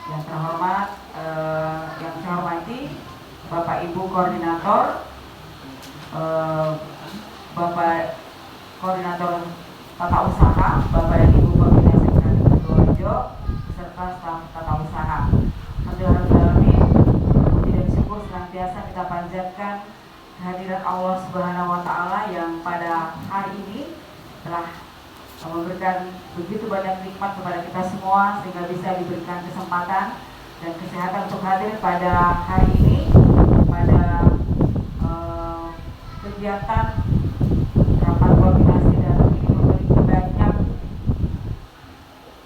Yang terhormat, yang saya hormati Bapak Ibu Koordinator, Bapak Koordinator Tata Usaha, Bapak dan Ibu Koordinasi Kreatif Sidoarjo, beserta staf tata usaha. Alhamdulillah, puji dan syukur senantiasa kita panjatkan kehadirat Allah Subhanahu wa Ta'ala yang pada hari ini telah memberikan begitu banyak nikmat kepada kita semua sehingga bisa diberikan kesempatan dan kesehatan untuk hadir pada hari ini pada kegiatan rapat koordinasi dan ini memberi banyak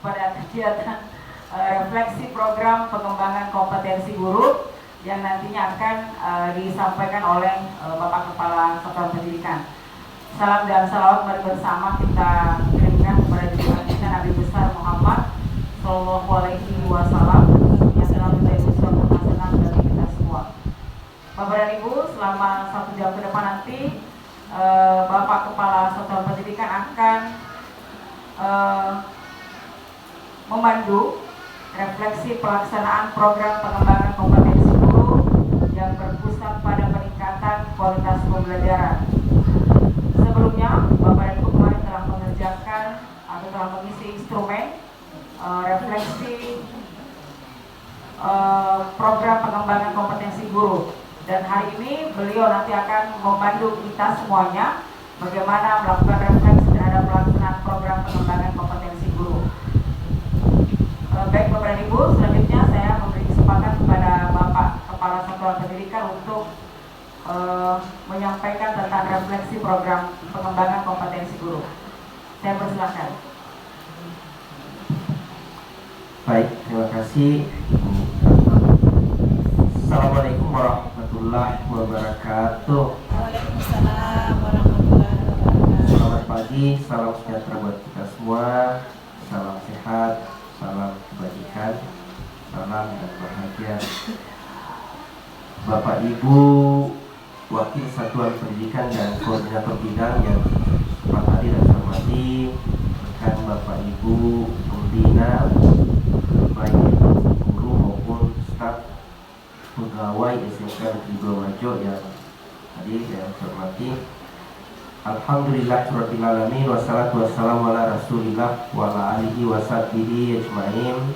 pada kegiatan refleksi program pengembangan kompetensi guru yang nantinya akan disampaikan oleh Bapak Kepala Satuan Pendidikan. Salam dan salawat mari bersama kita kirimkan kepada junjungan kita Nabi besar Muhammad Sallallahu Alaihi Wasallam yang selalu menjadi suatu hasanah bagi kita semua. Bapak dan Ibu, selama 1 jam ke depan nanti Bapak Kepala Satuan Pendidikan akan memandu refleksi pelaksanaan program pengembangan kompetensi guru yang berpusat pada peningkatan kualitas pembelajaran. Sebelumnya, Bapak dan Ibu kemarin telah mengerjakan atau telah mengisi instrumen refleksi program pengembangan kompetensi guru. Dan hari ini beliau nanti akan membantu kita semuanya bagaimana melakukan refleksi terhadap pelaksanaan program pengembangan kompetensi guru. Baik Bapak dan Ibu, selanjutnya saya memberi kesempatan kepada Bapak Kepala Satuan Pendidikan untuk menyampaikan tentang refleksi program pengembangan kompetensi guru. Saya persilakan. Baik, terima kasih. Assalamualaikum warahmatullahi wabarakatuh. Waalaikumsalam warahmatullahi wabarakatuh. Selamat pagi, salam sejahtera buat kita semua. Salam sehat, salam kebajikan, salam dan bahagia. Bapak Ibu Wakil Satuan Pendidikan dan Koordinator Bidang yang sempat hadir dan hormati, rekan Bapak Ibu pembina, baik itu guru maupun staf pegawai SMK Negeri Sidoarjo yang hadir dan hormati. Alhamdulillahirabbil alamin wassalatu wassalamu ala Rasulillah wa ala alihi wasahbihi ajmain.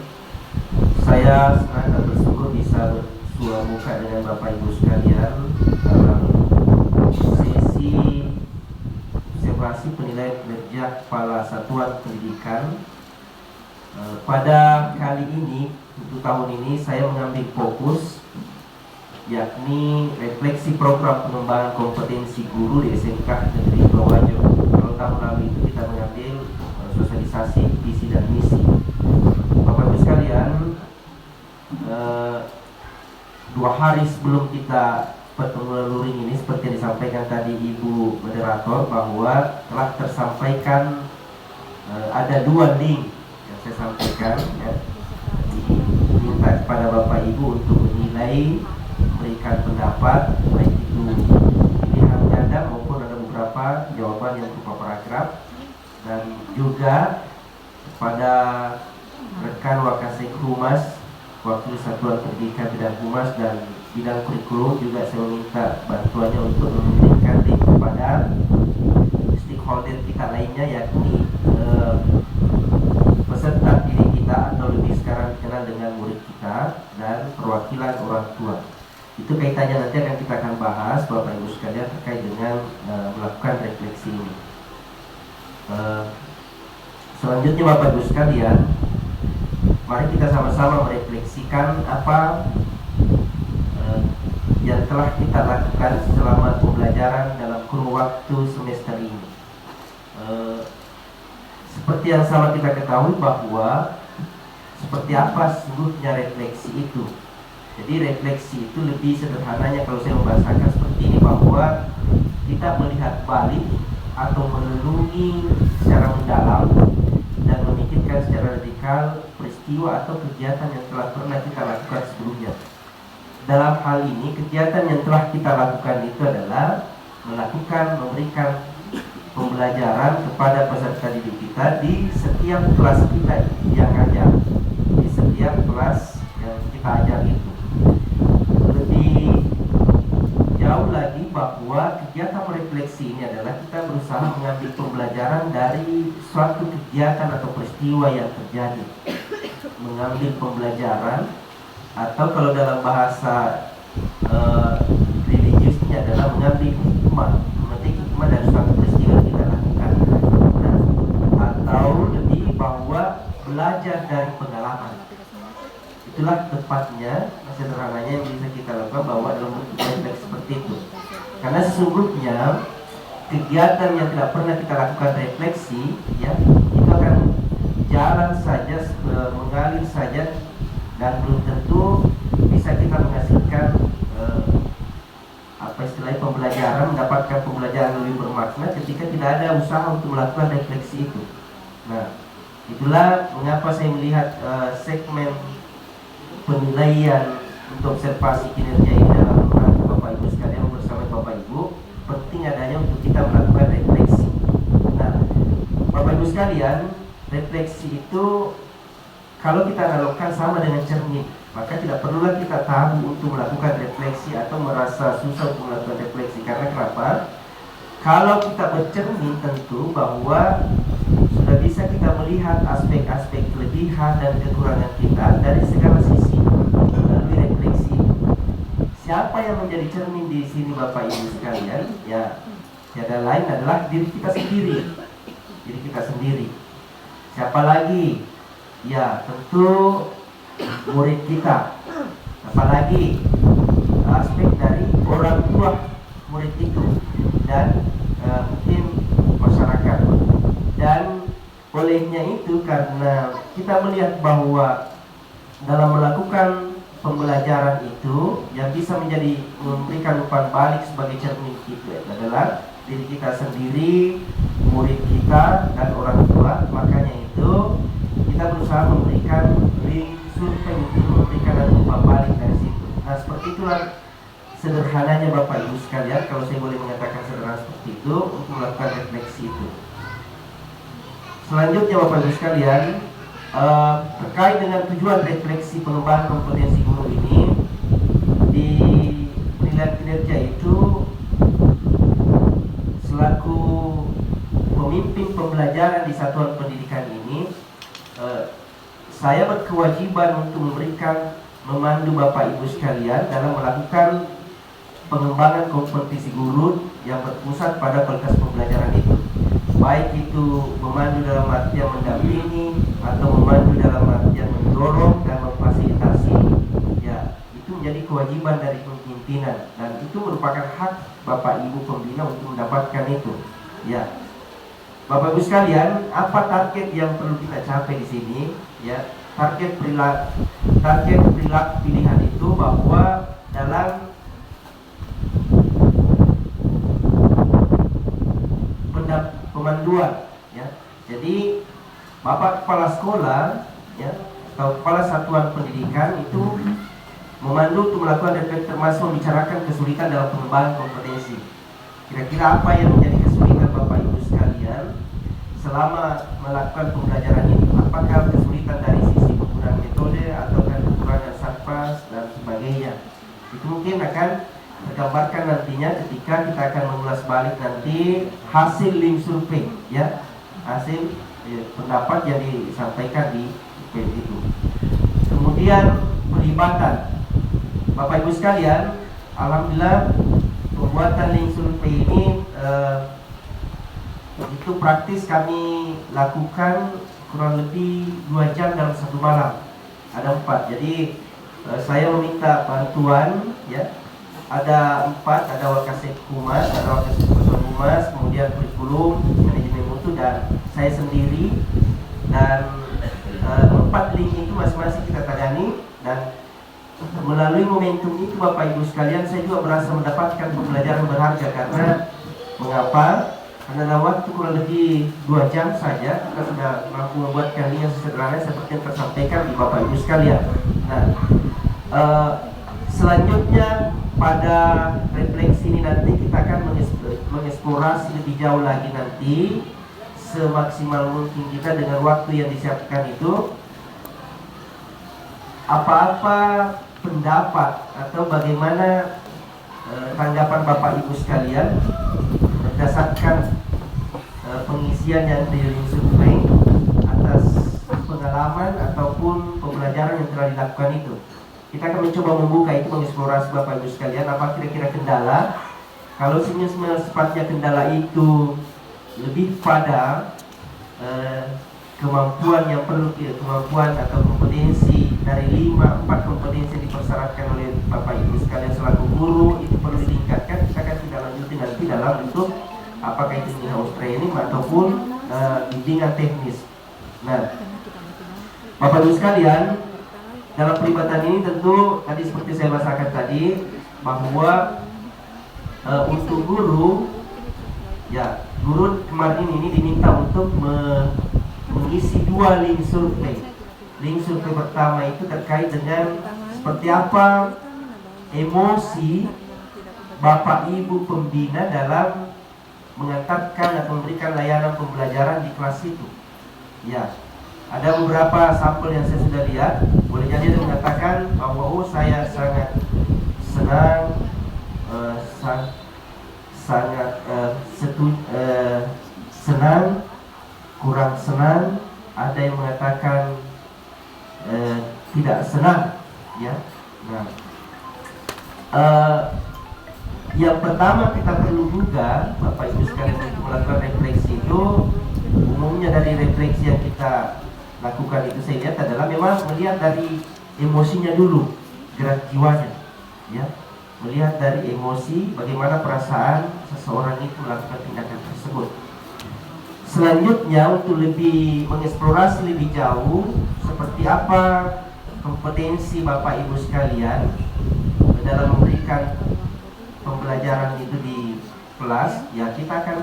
Saya senang dan bersyukur bisa bersua muka dengan Bapak Ibu sekalian dalam sesi observasi penilaian kinerja Kepala Satuan Pendidikan. Pada kali ini, untuk tahun ini saya mengambil fokus yakni refleksi program pengembangan kompetensi guru di SMK Negeri Sidoarjo. Kalau tahun lalu itu kita mengambil sosialisasi visi dan misi. Bapak Ibu sekalian, 2 hari sebelum kita pertemuan luring ini, seperti yang disampaikan tadi Ibu Moderator, bahwa telah tersampaikan ada 2 link yang saya sampaikan ya, diminta kepada Bapak Ibu untuk menilai, memberikan pendapat, baik itu pilihan ganda maupun ada beberapa jawaban yang berupa paragraf, dan juga kepada rekan Wakasek Humas, Wakil Satuan Pendidikan Bidang Humas dan Bidang Kurikulum, juga saya meminta bantuannya untuk memberikan link kepada stakeholder kita lainnya, yakni peserta didik kita atau lebih sekarang dikenal dengan murid kita dan perwakilan orang tua. Itu kaitannya nanti akan kita akan bahas Bapak Ibu sekalian terkait dengan melakukan refleksi ini. Selanjutnya Bapak Ibu sekalian, mari kita sama-sama merefleksikan apa yang telah kita lakukan selama pembelajaran dalam kurun waktu semester ini. Seperti yang sama kita ketahui bahwa seperti apa sesungguhnya refleksi itu. Jadi refleksi itu lebih sederhananya kalau saya membahasakan seperti ini, bahwa kita melihat balik atau menelungi secara mendalam dan memikirkan secara radikal peristiwa atau kegiatan yang telah pernah kita lakukan sebelumnya. Dalam hal ini, kegiatan yang telah kita lakukan itu adalah memberikan pembelajaran kepada peserta didik kita di setiap kelas kita yang ada, di setiap kelas kita ajar itu. Lebih jauh lagi bahwa kegiatan refleksi ini adalah kita berusaha mengambil pembelajaran dari suatu kegiatan atau peristiwa yang terjadi. Mengambil pembelajaran, atau kalau dalam bahasa religiusnya adalah mengambil hikmah, memetik hikmah dari suatu peristiwa yang kita lakukan. Nah, atau lebih bahwa belajar dari pengalaman. Itulah tepatnya, sederhananya yang bisa kita lakukan bahwa dalam bentuk refleksi seperti itu. Karena sesungguhnya kegiatan yang tidak pernah kita lakukan refleksi, ya, itu akan jalan saja, mengalir saja, dan belum tentu bisa kita menghasilkan apa istilahnya pembelajaran, mendapatkan pembelajaran lebih bermakna ketika tidak ada usaha untuk melakukan refleksi itu. Nah, itulah mengapa saya melihat segmen penilaian untuk observasi kinerja ini dalam Bapak Ibu sekalian bersama Bapak Ibu, penting adanya untuk kita melakukan refleksi. Nah, Bapak Ibu sekalian, refleksi itu kalau kita analogkan sama dengan cermin, maka tidak perlulah kita tabu untuk melakukan refleksi atau merasa susah untuk melakukan refleksi. Karena kenapa? Kalau kita bercermin, tentu bahwa sudah bisa kita melihat aspek-aspek kelebihan dan kekurangan kita dari segala sisi melalui refleksi. Siapa yang menjadi cermin di sini Bapak Ibu sekalian? Ya, tiada lain adalah diri kita sendiri. Diri kita sendiri. Siapa lagi? Ya, tentu murid kita. Apalagi aspek dari orang tua murid itu dan mungkin masyarakat. Dan olehnya itu, karena kita melihat bahwa dalam melakukan pembelajaran itu yang bisa menjadi memberikan umpan balik sebagai cermin kita adalah diri kita sendiri, murid kita, dan orang tua. Makanya itu kita berusaha memberikan link survei untuk memberikan umpan balik dari situ. Nah, seperti itulah sederhananya Bapak Ibu sekalian, kalau saya boleh mengatakan sederhana seperti itu, untuk melakukan refleksi itu. Selanjutnya Bapak Ibu sekalian, terkait dengan tujuan refleksi pengembangan kompetensi guru ini, di penilaian kinerja itu selaku pemimpin pembelajaran di satuan pendidikan ini, saya berkewajiban untuk memandu Bapak Ibu sekalian dalam melakukan pengembangan kompetensi guru yang berpusat pada kualitas pembelajaran itu. Baik itu memandu dalam artian mendampingi atau memandu dalam artian mendorong dan memfasilitasi, ya, itu menjadi kewajiban dari pimpinan dan itu merupakan hak Bapak Ibu pembina untuk mendapatkan itu. Ya, Bapak Ibu sekalian, apa target yang perlu kita capai di sini? Ya, target perilaku pilihan itu bahwa dalam pemanduan, ya. Jadi Bapak Kepala Sekolah, ya, atau Kepala Satuan Pendidikan itu memandu untuk melakukan refleksi, termasuk membicarakan kesulitan dalam pengembangan kompetensi. Kira-kira apa yang menjadi kesulitan Bapak Ibu sekalian selama melakukan pembelajaran ini? Apakah kesulitan dari sisi penggunaan metode atau kekurangan sarpas dan sebagainya? Itu mungkin akan tergambarkan nantinya ketika kita akan mengulas balik nanti hasil link survei, ya, hasil pendapat yang disampaikan di survei itu. Kemudian pelibatan Bapak Ibu sekalian, alhamdulillah pembuatan link survei ini itu praktis kami lakukan kurang lebih 2 jam dalam 1 malam. Ada 4, jadi saya meminta bantuan, ya. Ada 4, ada Wakasek Humas, ada Wakasek Humas, kemudian kurikulum, manajemen mutu, dan saya sendiri. Dan 4 link itu masing-masing kita tangani. Dan melalui momentum itu Bapak Ibu sekalian, saya juga merasa mendapatkan pembelajaran berharga. Karena mengapa? Karena dalam waktu kurang lebih 2 jam saja kita sudah mampu membuatkan link yang sederhana seperti yang tersampaikan di Bapak Ibu sekalian. Nah, selanjutnya pada refleksi ini nanti kita akan mengeksplorasi lebih jauh lagi nanti semaksimal mungkin kita dengan waktu yang disiapkan itu. apa-apa pendapat atau bagaimana tanggapan Bapak Ibu sekalian berdasarkan pengisian yang di survei atas pengalaman ataupun pembelajaran yang telah dilakukan itu. Kita akan mencoba membuka itu, mengeksplorasi Bapak Ibu sekalian apa kira-kira kendala. Kalau sifatnya kendala itu lebih pada kemampuan yang perlu, kemampuan atau kompetensi dari 4 kompetensi yang dipersyaratkan oleh Bapak Ibu sekalian selaku guru itu perlu ditingkatkan. Kita akan tidak lanjuti nanti dalam bentuk apakah itu in-house training ataupun bimbingan teknis. Nah, Bapak Ibu sekalian, dalam peribatan ini tentu tadi seperti saya bahasakan tadi bahwa untuk guru, ya guru kemarin ini diminta untuk mengisi 2 link survei. Link survei pertama itu terkait dengan seperti apa emosi Bapak Ibu pembina dalam mengantarkan atau memberikan layanan pembelajaran di kelas itu. Ya, ada beberapa sampel yang saya sudah lihat. Boleh jadi ada mengatakan bahwa saya sangat senang, senang, kurang senang. Ada yang mengatakan tidak senang, ya. Nah, yang pertama kita perlu juga Bapak Ibu sekalian untuk melakukan refleksi itu, umumnya dari refleksi yang kita lakukan itu saya lihat adalah memang melihat dari emosinya dulu, gerak jiwanya, ya, melihat dari emosi bagaimana perasaan seseorang itu melakukan tindakan tersebut. Selanjutnya untuk lebih mengeksplorasi lebih jauh seperti apa kompetensi Bapak Ibu sekalian dalam memberikan pembelajaran itu di kelas, ya kita akan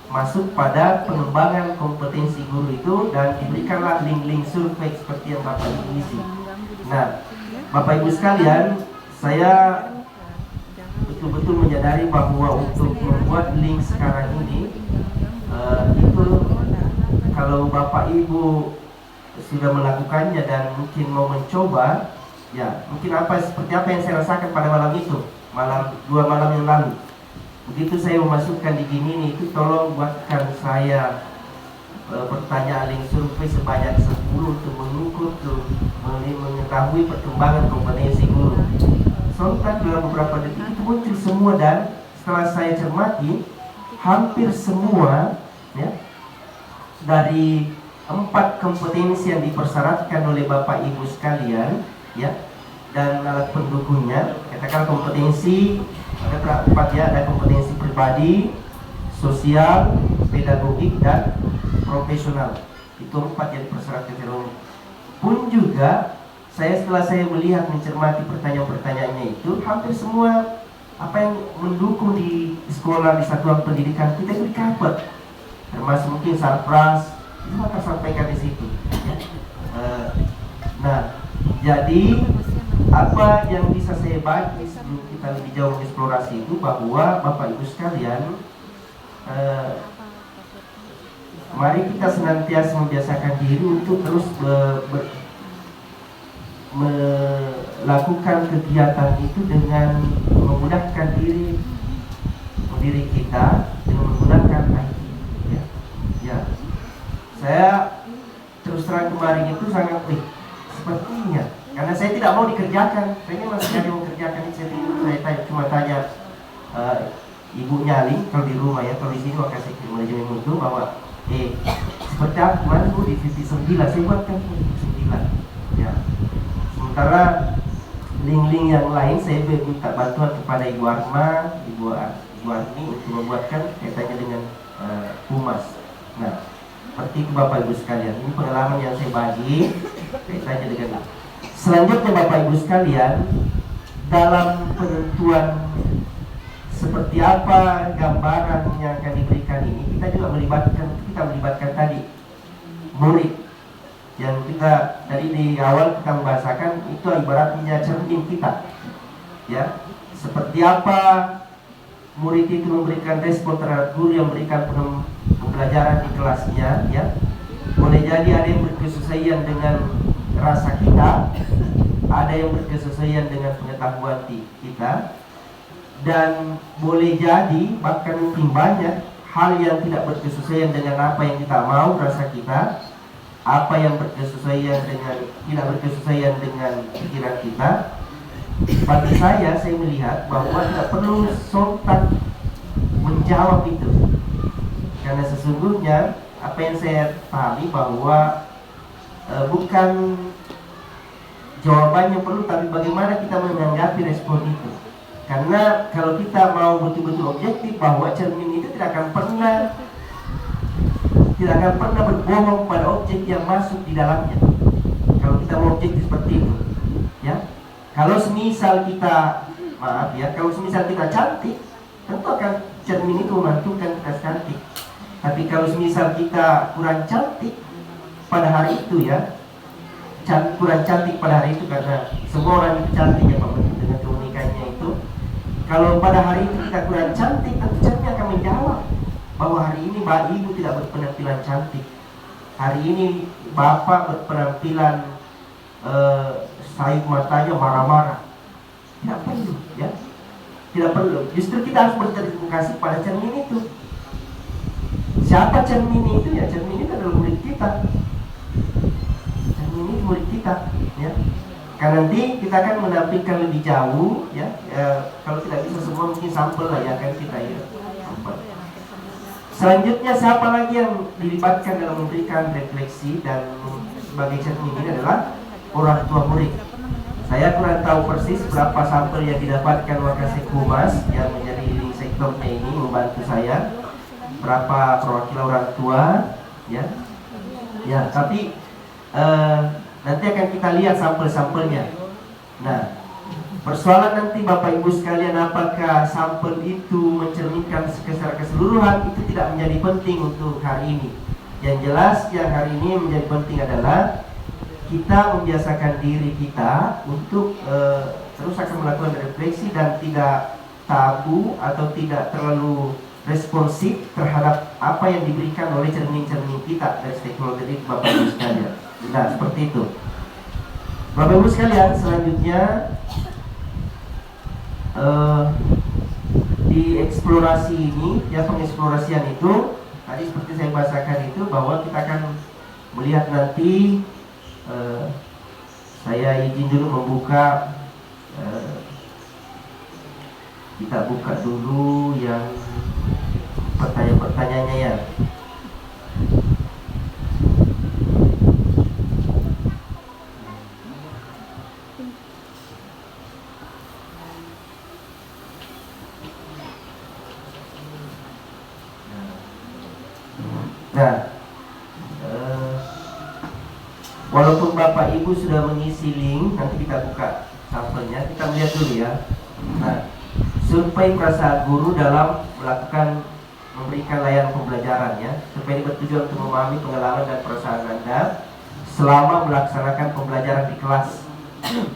masuk pada pengembangan kompetensi guru itu dan diberikanlah link-link survei seperti yang Bapak Ibu isi. Nah, Bapak Ibu sekalian, saya betul-betul menyadari bahwa untuk membuat link sekarang ini itu kalau Bapak Ibu sudah melakukannya dan mungkin mau mencoba, ya mungkin seperti apa yang saya rasakan pada malam itu, 2 malam yang lalu. Begitu saya memasukkan di gini itu, tolong buatkan saya pertanyaan link survei sebanyak 10 untuk mengukur, mengetahui perkembangan kompetensi guru. Sontak dalam beberapa detik itu muncul semua, dan setelah saya cermati hampir semua, ya, dari 4 kompetensi yang dipersyaratkan oleh Bapak Ibu sekalian, ya, dan alat pendukungnya, katakan kompetensi ada 4, ya, ada kompetensi pribadi, sosial, pedagogik, dan profesional. Itu 4 yang dipersyaratkan secara pun juga setelah saya melihat, mencermati pertanyaan-pertanyaannya itu, hampir semua apa yang mendukung di sekolah, di satuan pendidikan kita itu di-cover, termasuk mungkin sarpras itu akan sampaikan di situ, ya. Nah, jadi apa yang bisa saya bagi sebelum kita lebih jauh mengeksplorasi itu, bahwa Bapak Ibu sekalian, mari kita senantiasa membiasakan diri untuk terus melakukan kegiatan itu dengan memudahkan diri kita dengan menggunakan IT, ya. Ya, saya terus terang kemarin itu sangat sepertinya, karena saya tidak mau dikerjakan, saya masih ada mau kerjakan ini. Saya cuma tanya Ibu Nyali kalau di rumah, ya, kalau di sini mau kasih manajemen mutu bahwa seperti apa kemarin Bu di VP9 saya buatkan VP9, ya. Sementara link-link yang lain saya minta bantuan kepada Ibu Arma, Ibu Arni untuk membuatkan kaitannya dengan humas. Nah, seperti itu Bapak Ibu sekalian, ini pengalaman yang saya bagi kaitannya dengan. Selanjutnya Bapak Ibu sekalian, dalam penentuan seperti apa gambaran yang akan diberikan ini, kita juga melibatkan tadi murid yang kita dari di awal kita membahasakan itu ibaratnya cermin kita, ya. Seperti apa murid itu memberikan respon terhadap guru yang memberikan pembelajaran di kelasnya, ya. Boleh jadi ada yang berkesesuaian dengan rasa kita, ada yang berkesesuaian dengan pengetahuan kita, dan boleh jadi bahkan mungkin banyak hal yang tidak berkesesuaian dengan apa yang kita mau rasa kita, apa yang berkesesuaian dengan tidak berkesesuaian dengan pikiran kita. Bagi saya melihat bahwa tidak perlu sontak menjawab itu, karena sesungguhnya apa yang saya pahami bahwa bukan jawabannya perlu, tapi bagaimana kita menanggapi respon itu. Karena kalau kita mau betul-betul objektif bahwa cermin itu tidak akan pernah berbohong pada objek yang masuk di dalamnya. Kalau kita mau objektif seperti itu, ya. Kalau semisal kita, kalau semisal kita cantik, tentu akan cermin itu memantulkan kita cantik. Tapi kalau semisal kita kurang cantik pada hari itu, ya, kurang cantik pada hari itu, karena semua orang itu cantik ya Pak, dengan keunikannya itu. Kalau pada hari itu kita kurang cantik, tentu cermin akan menjawab bahwa hari ini Mbak Ibu tidak berpenampilan cantik. Hari ini Bapak berpenampilan sayup matanya marah-marah. Tidak perlu, ya. Tidak perlu. Justru kita harus berterima kasih pada cermin itu. Siapa cermin itu? Ya, cermin itu adalah murid kita. Cermin itu murid kita, ya. Karena nanti kita akan menampilkan lebih jauh, ya. Kalau tidak bisa semua mungkin sampel lah ya kan kita ya. Sampel. Selanjutnya siapa lagi yang dilibatkan dalam memberikan refleksi dan sebagai cermin ini adalah orang tua murid. Saya kurang tahu persis berapa sampel yang didapatkan Wakasek Humas yang menjadi leading sektornya ini membantu saya. Berapa perwakilan orang tua, ya. Ya, tapi nanti akan kita lihat sampel-sampelnya. Nah, persoalan nanti Bapak Ibu sekalian, apakah sampel itu mencerminkan secara keseluruhan, itu tidak menjadi penting untuk hari ini. Yang jelas yang hari ini menjadi penting adalah kita membiasakan diri kita untuk terus akan melakukan refleksi dan tidak tabu atau tidak terlalu responsif terhadap apa yang diberikan oleh cermin-cermin kita dari stakeholder itu, Bapak Ibu sekalian. Nah, seperti itu. Bapak Ibu sekalian, selanjutnya di eksplorasi ini, ya, pengeksplorasian itu tadi seperti saya bahasakan itu, bahwa kita akan melihat nanti. Saya izin dulu membuka, kita buka dulu yang pertanyaan-pertanyaannya ya. Nah, walaupun Bapak Ibu sudah mengisi link, nanti kita buka sampelnya, kita lihat dulu ya. Nah, survei perasaan guru dalam melakukan memberikan layanan pembelajaran, ya. Survei ini bertujuan untuk memahami pengalaman dan perasaan Anda selama melaksanakan pembelajaran di kelas.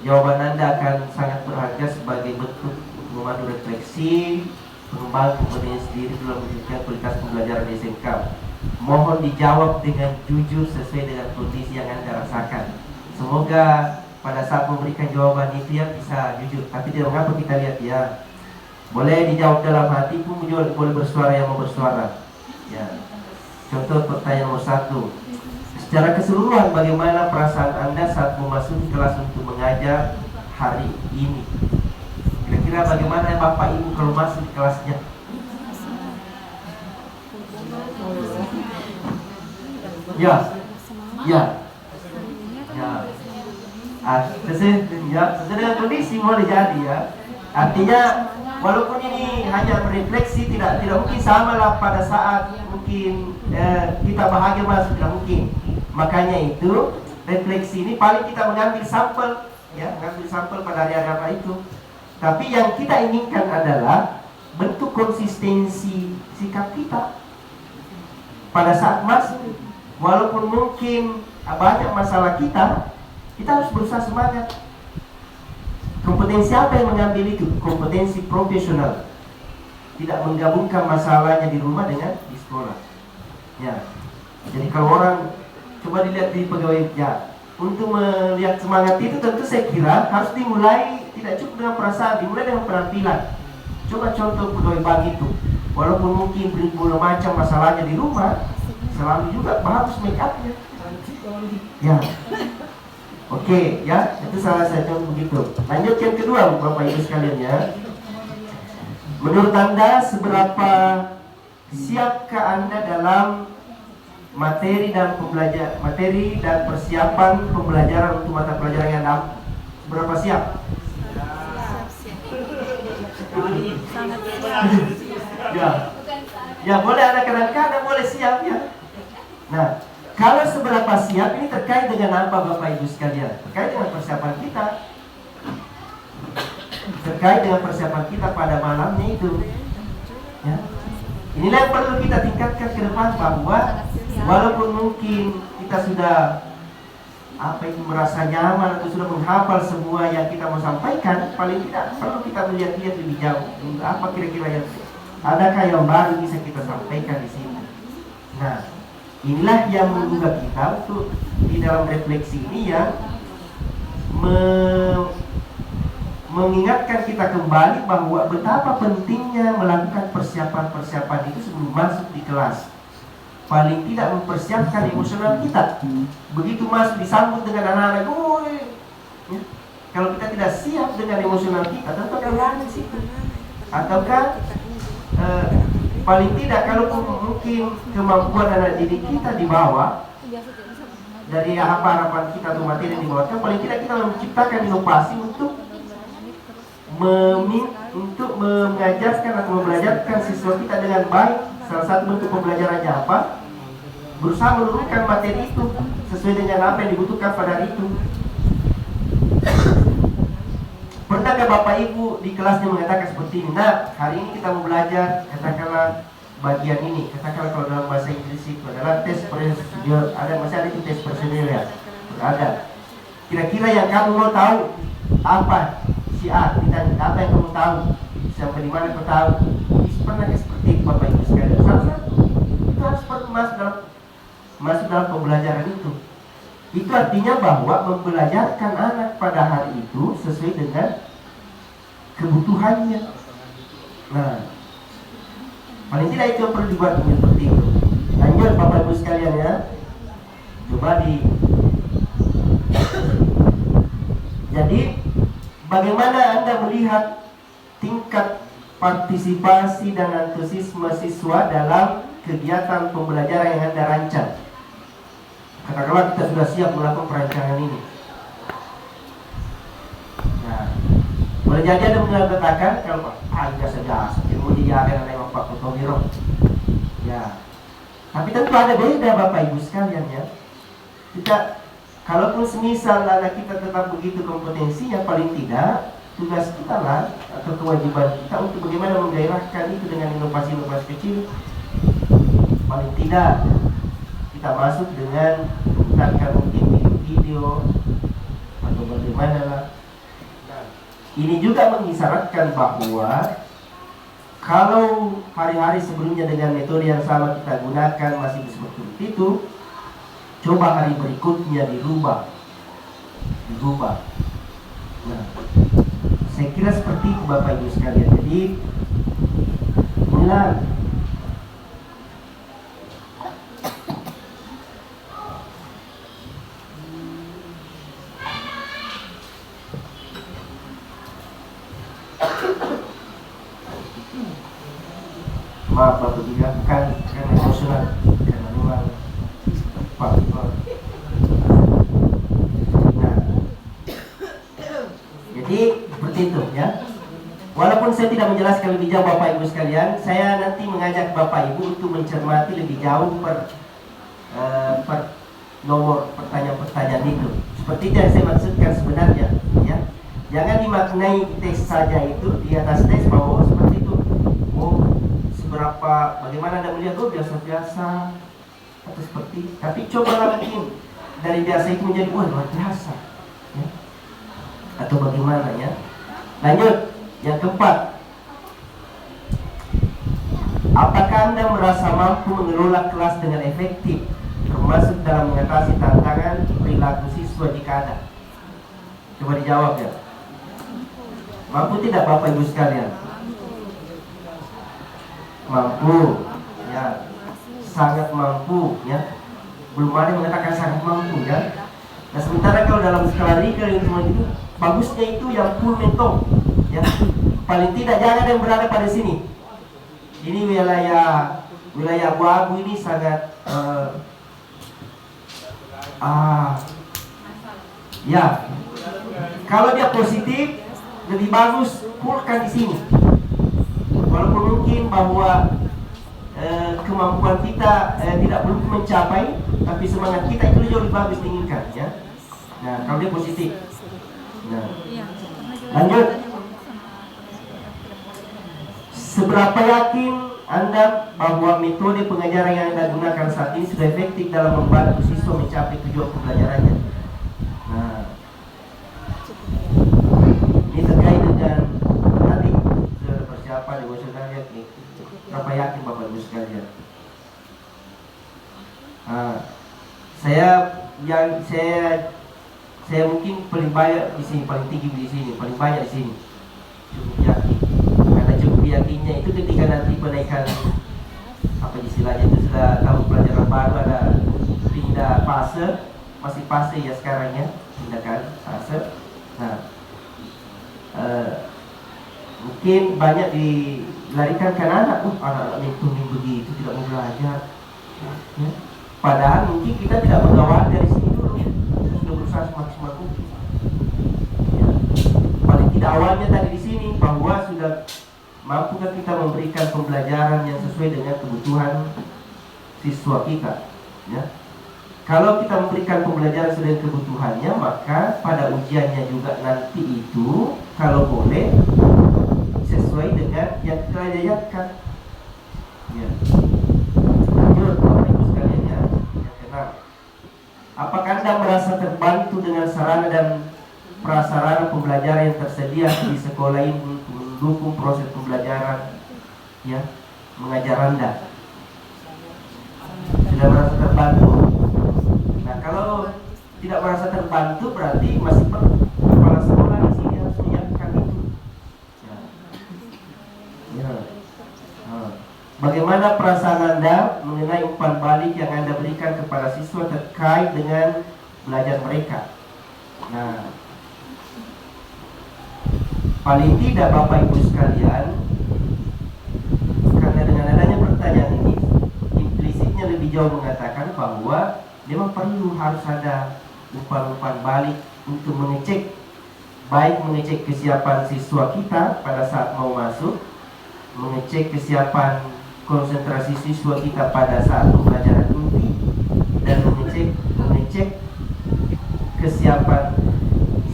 Jawaban Anda akan sangat berharga sebagai bentuk memandu refleksi, mengembangkan kompetensi diri dalam mewujudkan kualitas pembelajaran di SMK. Mohon dijawab dengan jujur sesuai dengan kondisi yang Anda rasakan. Semoga pada saat memberikan jawaban itu ya bisa jujur. Tapi tidak mengapa, kita lihat ya. Boleh dijawab dalam hati pun, boleh bersuara yang mau bersuara. Ya. Contoh pertanyaan nomor 1. Secara keseluruhan bagaimana perasaan Anda saat memasuki kelas untuk mengajar hari ini? Kira-kira bagaimana Bapak Ibu kalau masuk di kelasnya? Ya, ya, ya. Sesuai dengan kondisi boleh jadi ya. Artinya walaupun ini hanya berefleksi, tidak mungkin sama lah pada saat mungkin kita bahagia masuk, tidak mungkin. Makanya itu refleksi ini paling kita mengambil sampel, ya, mengambil sampel pada hari-hari apa itu. Tapi yang kita inginkan adalah bentuk konsistensi sikap kita pada saat masuk. Walaupun mungkin banyak masalah kita harus berusaha semangat. Kompetensi apa yang mengambil itu? Kompetensi profesional. Tidak menggabungkan masalahnya di rumah dengan di sekolah. Ya. Jadi kalau orang coba dilihat di pegawai, ya, untuk melihat semangat itu tentu saya kira harus dimulai tidak cukup dengan perasaan, dimulai dengan penampilan. Coba contoh pegawai bank itu, walaupun mungkin beribu macam masalahnya di rumah, selalu juga bagus make upnya. Ya, oke, ya itu salah satu begitu. Lanjut yang kedua, Bapak Ibu sekalian ya. Menurut Anda seberapa siapkah Anda dalam materi dan persiapan pembelajaran untuk mata pelajaran yang ada? Seberapa siap? Sangat siap. Ya boleh ada kadang-kadang boleh siap ya. Nah, kalau seberapa siap ini terkait dengan apa Bapak Ibu sekalian? Terkait dengan persiapan kita. Terkait dengan persiapan kita pada malamnya itu. Ya. Inilah yang perlu kita tingkatkan ke depan, bahwa walaupun mungkin kita sudah merasa nyaman atau sudah menghafal semua yang kita mau sampaikan, paling tidak perlu kita melihat-lihat lebih jauh. Apa kira-kira yang adakah yang baru bisa kita sampaikan di sini? Nah, inilah yang menggugah kita untuk di dalam refleksi ini yang mengingatkan kita kembali bahwa betapa pentingnya melakukan persiapan-persiapan itu sebelum masuk di kelas. Paling tidak mempersiapkan emosional kita. Begitu masuk disambut dengan anak-anak, ya. Kalau kita tidak siap dengan emosional kita, tentu akan lari situ. Ataukah paling tidak kalau mungkin kemampuan anak didik kita di bawah dari harapan kita atau materi yang dibawakan, paling tidak kita menciptakan inovasi untuk mengajarkan atau membelajarkan siswa kita dengan baik. Salah satu bentuk pembelajarannya apa? Berusaha menurunkan materi itu sesuai dengan apa yang dibutuhkan pada hari itu. Pernahkah Bapak Ibu di kelasnya mengatakan seperti ini? Nah, hari ini kita mau belajar, katakanlah bagian ini. Katakanlah kalau dalam bahasa Inggris itu adalah tes prosedur. Masih ada itu tes prosedur ya? Ada. Kira-kira yang kamu mau tahu apa? Si A, ditanya apa yang kamu tahu? Sampai di mana kau tahu? Pernahkah seperti itu Bapak Ibu sekalian? Salah satu itu harus masuk dalam pembelajaran itu. Itu artinya bahwa membelajarkan anak pada hari itu sesuai dengan kebutuhannya. Nah, paling tidak itu yang perlu dibuat seperti itu. Lanjut Bapak Ibu sekalian ya. Coba Jadi bagaimana Anda melihat tingkat partisipasi dan antusiasme siswa dalam kegiatan pembelajaran yang Anda rancang? Katakanlah kita sudah siap melakukan perancangan ini. Nah, boleh jadi ada mengatakan kalau saja ilmu dia akan ada Pak Kutomiro. Ya, tapi tentu ada beda Bapak Ibu sekalian ya. Kita kalaupun semisal anak kita tetap begitu kompetensinya, paling tidak tugas kita lah atau kewajiban kita untuk bagaimana menggairahkan itu dengan inovasi-inovasi kecil. Paling tidak kita masuk dengan menggunakan mungkin video atau bagaimana lah. Ini juga mengisyaratkan bahwa kalau hari-hari sebelumnya dengan metode yang sama kita gunakan masih seperti itu, coba hari berikutnya dirubah. Nah, saya kira seperti itu Bapak Ibu sekalian. Jadi inilah maaf Bapak juga kan emosional karena memang Nah, jadi seperti itu ya. Walaupun saya tidak menjelaskan lebih jauh Bapak Ibu sekalian, saya nanti mengajak Bapak Ibu untuk mencermati lebih jauh per nomor pertanyaan-pertanyaan itu. Seperti yang saya maksudkan sebenarnya ya. Jangan dimaknai tes saja itu di atas tes bahwa seperti itu. Bagaimana Anda melihat biasa-biasa atau seperti, tapi cobalah mungkin dari biasa itu menjadi luar biasa ya? Atau bagaimana ya. Lanjut yang keempat, apakah Anda merasa mampu mengelola kelas dengan efektif, termasuk dalam mengatasi tantangan perilaku siswa siswa jika ada? Coba dijawab ya. Mampu tidak Bapak Ibu sekalian? Mampu, ya, sangat mampu, ya. Belum ada yang mengatakan sangat mampu, ya. Nah sementara kalau dalam skala Richter itu bagusnya itu yang full mentong, ya. Paling tidak jangan ada yang berada pada sini. Ini wilayah abu-abu ini sangat ya. Kalau dia positif lebih bagus fullkan di sini. Walaupun mungkin bahwa kemampuan kita tidak belum mencapai, tapi semangat kita itu jauh lebih bagus diinginkan, ya. Nah kalau dia positif. Nah lanjut. Seberapa yakin Anda bahwa metode pengajaran yang Anda gunakan saat ini sudah efektif dalam membantu siswa mencapai tujuan pembelajarannya? Nah, ini terkait dengan tadi sudah ada persiapan di sudah lihat nih. Berapa yakin Bapak Ibu sekalian? Saya mungkin paling banyak di sini, paling tinggi di sini, paling banyak di sini. Cukup yakin. Karena cukup yakinnya itu ketika nanti penaikan apa istilahnya itu sudah tahun pelajaran baru ada pindah fase, masih fase ya sekarang ya, pindahkan fase. Nah, mungkin banyak dilarikan ke anak, anak-anak mentoring begitu tidak mau belajar. Ya. Padahal mungkin kita tidak mengawal dari sini dulu, kita sudah berusaha semaksimal mungkin. Ya. Paling tidak awalnya tadi di sini bahwa sudah mampukah kita memberikan pembelajaran yang sesuai dengan kebutuhan siswa kita, ya. Kalau kita memberikan pembelajaran sesuai dengan kebutuhannya, maka pada ujiannya juga nanti itu kalau boleh sesuai dengan yang kita ajarkan. Ya. Lanjut Bapak Ibu sekalian ya. Yang keenam. Apakah Anda merasa terbantu dengan sarana dan prasarana pembelajaran yang tersedia di sekolah ini untuk mendukung proses pembelajaran, ya, mengajar Anda? Sudah merasa terbantu? Nah, kalau tidak merasa terbantu berarti masih perlu kepala sekolah di sini harus menyiapkan itu. Ya. Ya. Nah. Bagaimana perasaan Anda mengenai umpan balik yang Anda berikan kepada siswa terkait dengan belajar mereka? Nah, paling tidak Bapak Ibu sekalian, karena dengan adanya pertanyaan ini implisitnya lebih jauh mengatakan bahwa memang perlu harus ada umpan-umpan balik untuk mengecek, baik mengecek kesiapan siswa kita pada saat mau masuk, mengecek kesiapan konsentrasi siswa kita pada saat pembelajaran inti, dan mengecek kesiapan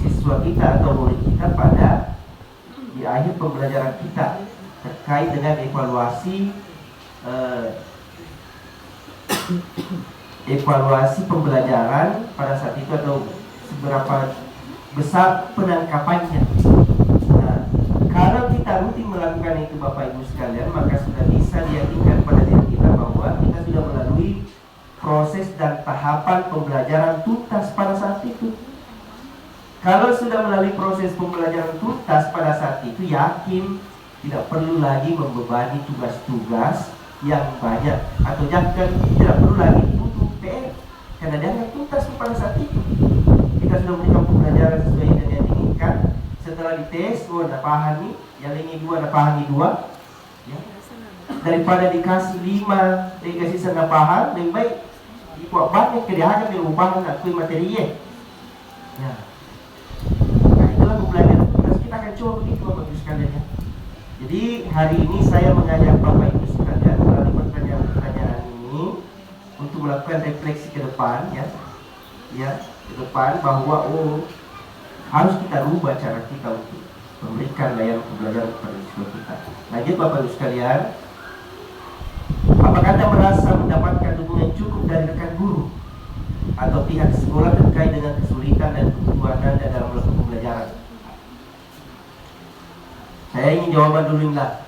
siswa kita atau murid kita pada di akhir pembelajaran kita terkait dengan evaluasi pembelajaran pada saat itu atau seberapa besar penangkapannya. Nah, kalau kita rutin melakukan itu Bapak Ibu sekalian, maka sudah bisa diyakinkan pada diri kita bahwa kita sudah melalui proses dan tahapan pembelajaran tuntas pada saat itu. Kalau sudah melalui proses pembelajaran tuntas pada saat itu, yakin tidak perlu lagi membebani tugas-tugas yang banyak, atau jangan tidak perlu lagi butuh PR karena dia tuntas pada saat itu. Kita sudah memberikan pembelajaran sesuai dengan yang diinginkan. Setelah dites, ada paham nih, yang ini 2 ada paham 2, ya. Daripada dikasih 5, dikasih setengah paham, lebih baik dibuat banyak kedehangan yang paham dan kui materi ya. Nah itulah pembelajaran kita akan coba begitu Bapak Ibu sekalian ya. Jadi hari ini saya mengajak Bapak Ibu sekalian melalui pertanyaan-pertanyaan ini untuk melakukan refleksi ke depan ya, ke depan bahwa harus kita rubah cara kita untuk memberikan layanan pembelajaran kepada siswa kita. Lanjut Bapak Ibu sekalian, apakah Anda merasa mendapatkan dukungan cukup dari rekan guru atau pihak sekolah terkait dengan kesulitan dan kebutuhan Anda dalam melakukan pembelajaran? Saya ingin jawaban dulu lah.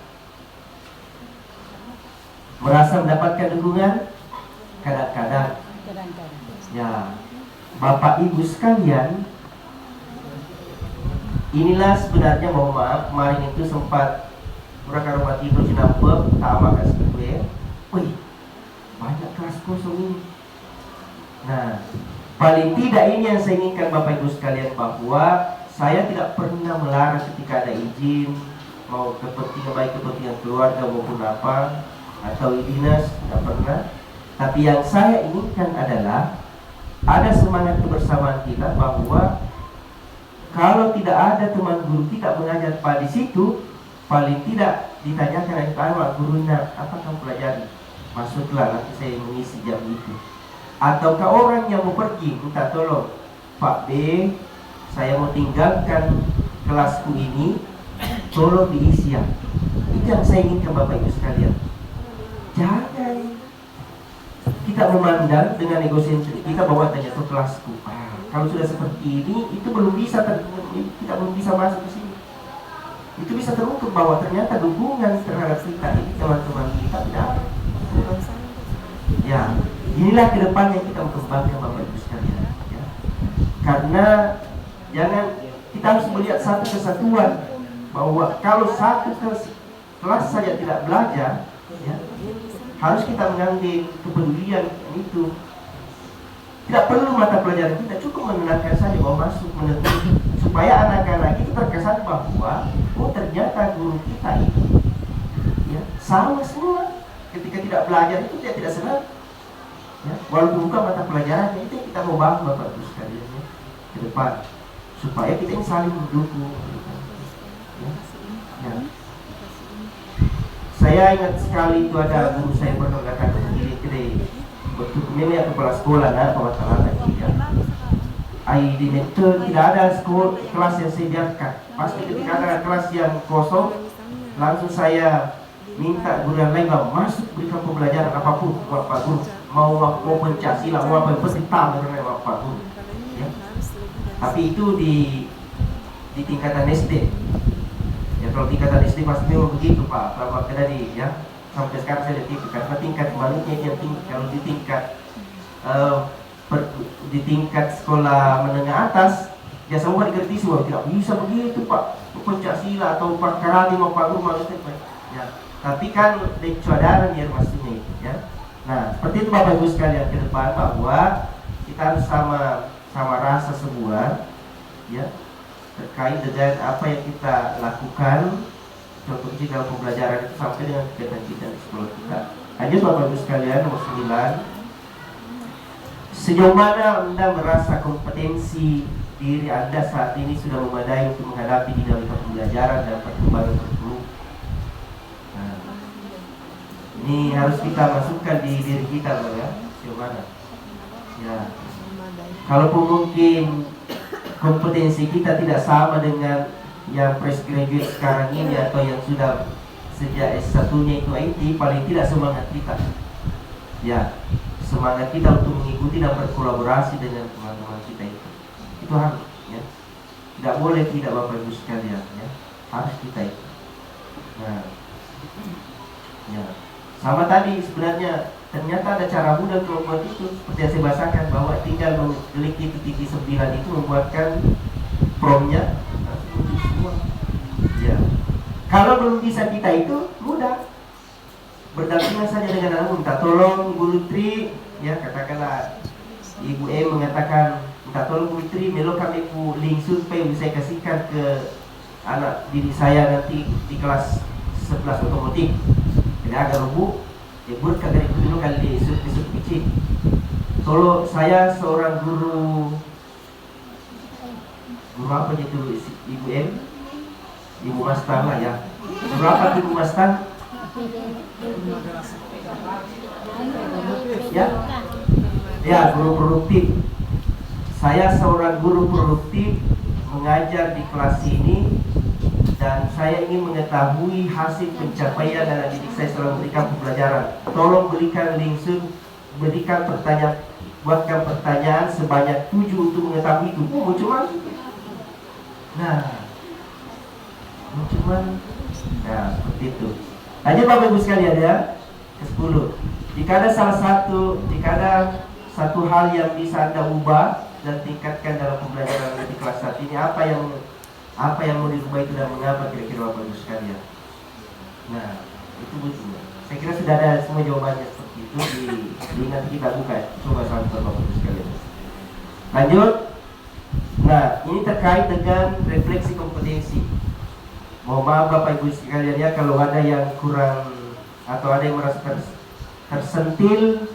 Merasa mendapatkan dukungan? Kadang-kadang. Ya. Bapak Ibu sekalian, inilah sebenarnya, mohon maaf, kemarin itu sempat mereka rumah tidur Cinampek, sama kasih gue. Wih, banyak kelas kosong ini. Nah, paling tidak ini yang saya inginkan Bapak Ibu sekalian, bahwa saya tidak pernah melarang ketika ada izin, mau kepentingan, baik kepentingan keluarga maupun apa, atau dinas, tidak pernah. Tapi yang saya inginkan adalah ada semangat kebersamaan kita, bahwa kalau tidak ada teman guru kita mengajar pada situ, paling tidak ditanyakan oleh gurunya, apa kamu pelajari? Masuklah, nanti saya mengisi jam itu. Ataukah orang yang mau pergi minta tolong, Pak B, saya mau tinggalkan kelasku ini, tolong diisi ya. Itu yang saya inginkan Bapak Ibu sekalian. Jangan kita memandang dengan egosentrik kita bahwa ternyata kelasku. Kalau sudah seperti ini, itu belum bisa kita belum bisa masuk ke sini. Itu bisa terukur bahwa ternyata dukungan terhadap kita ini teman-teman kita tidak ada. Ya, inilah ke depan yang kita kembangkan Bapak Ibu sekalian. Ya. Karena jangan, kita harus melihat satu kesatuan, bahwa kalau satu kelas saja tidak belajar, ya, harus kita mengambil kepedulian itu. Tidak perlu mata pelajaran kita, cukup menenangkan saja bahwa masuk menentukan, supaya anak-anak itu terkesan bahwa oh ternyata guru kita itu ya sama semua. Ketika tidak belajar itu dia tidak senang, ya, walaupun bukan mata pelajaran. Itu yang kita mau bangun Bapak Ibu sekalian, ya, ke depan, supaya kita ini saling mendukung, ya. Ya. Saya ingat sekali itu ada guru saya pernah katakan begini, betul, memang kepala sekolah, nah, pemasaran ya. Di metode tidak ada kelas yang saya biarkan. Pasti ketika ada kelas yang kosong, langsung saya minta guru yang lain masuk, berikan pembelajaran apapun buat Pak Guru. Mau Pancasila, mau apa, pasti tahu dengan Pak Guru. Ya. Tapi itu di tingkatan SD. Ya, kalau tingkatan SD pasti memang begitu Pak. Kalau tadi ya, sampai sekarang saya lihat itu, karena tingkat baliknya yang tinggi. Kalau di tingkat sekolah menengah atas, ya semua dikerti semua, tidak bisa begitu Pak, Pancasila atau Pak Karate mau Pak Guru maksudnya, ya. Tapi kan decodaran ya maksudnya itu, ya. Nah, seperti itu Bapak Ibu sekalian ke depan, bahwa kita harus sama rasa semua, ya, terkait dengan apa yang kita lakukan. Contoh dalam pembelajaran itu sampai dengan kegiatan kita di sekolah kita. Lanjut Bapak Ibu sekalian, nomor 9. Sejauh mana Anda merasa kompetensi diri Anda saat ini sudah memadai untuk menghadapi dinamika pembelajaran dan perkembangan kurikulum? Nah, ini harus kita masukkan di diri kita, Bang, ya. Sejauh mana? Ya. Kalaupun mungkin kompetensi kita tidak sama dengan yang fresh graduate sekarang ini, atau yang sudah sejak S1-nya itu IT, paling tidak semangat kita, ya, semangat kita untuk mengikuti dan berkolaborasi dengan teman-teman kita itu harus, ya, tidak boleh tidak Bapak Ibu sekalian, ya, harus kita itu. Nah, ya, sama tadi sebenarnya ternyata ada cara mudah untuk membuat itu, seperti yang saya bahasakan, bahwa tinggal mengklik itu titik 9 itu, membuatkan promnya semua. Ya. Kalau belum bisa kita itu mudah, berdampingan saja dengan anak, minta tolong Bu Lutri, ya, katakanlah Ibu M mengatakan minta tolong Bu Lutri, melo kami Bu link supaya bisa saya kasihkan ke anak diri saya nanti di kelas 11 otomotif. Jadi agar Bu, ya buat kagak itu dulu kali di kecil. Kalau saya seorang guru apa itu Ibu M, Ibu Mastan lah, ya. Guru apa Ibu Mastan? Ya, ya, guru produktif. Saya seorang guru produktif mengajar di kelas ini, dan saya ingin mengetahui hasil pencapaian dan didik saya setelah memberikan pembelajaran. Tolong berikan link, berikan pertanyaan, buatkan pertanyaan sebanyak 7 untuk mengetahui itu. Cuman, nah, seperti itu. Lanjut Bapak Ibu sekalian, ya, ke-10. Jika ada satu hal yang bisa Anda ubah dan tingkatkan dalam pembelajaran di kelas saat ini? Apa yang mau dirubah itu dan mengapa kira-kira Bapak Ibu sekalian? Nah, itu butuh. Saya kira sudah ada semua jawabannya seperti itu di nanti kita buka. Coba sampel Bapak Ibu sekalian. Lanjut. Nah, ini terkait dengan refleksi kompetensi. Mohon maaf Bapak Ibu sekalian ya kalau ada yang kurang atau ada yang merasa tersentil.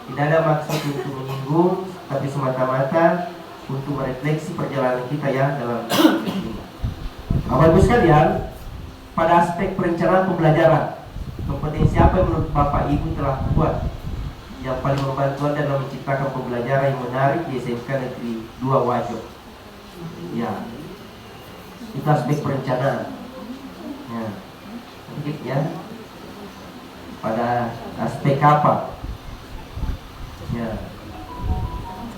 Tidak ada maksud untuk menyinggung, tapi semata-mata untuk merefleksi perjalanan kita ya dalam ini. Bapak Ibu sekalian, pada aspek perencanaan pembelajaran, kompetensi apa yang menurut Bapak Ibu telah buat yang paling membantu Anda dalam menciptakan pembelajaran yang menarik di SMK Negeri 2 Wajo? Ya, itu aspek perencanaan. Ya, sedikit ya. Pada aspek apa? Ya.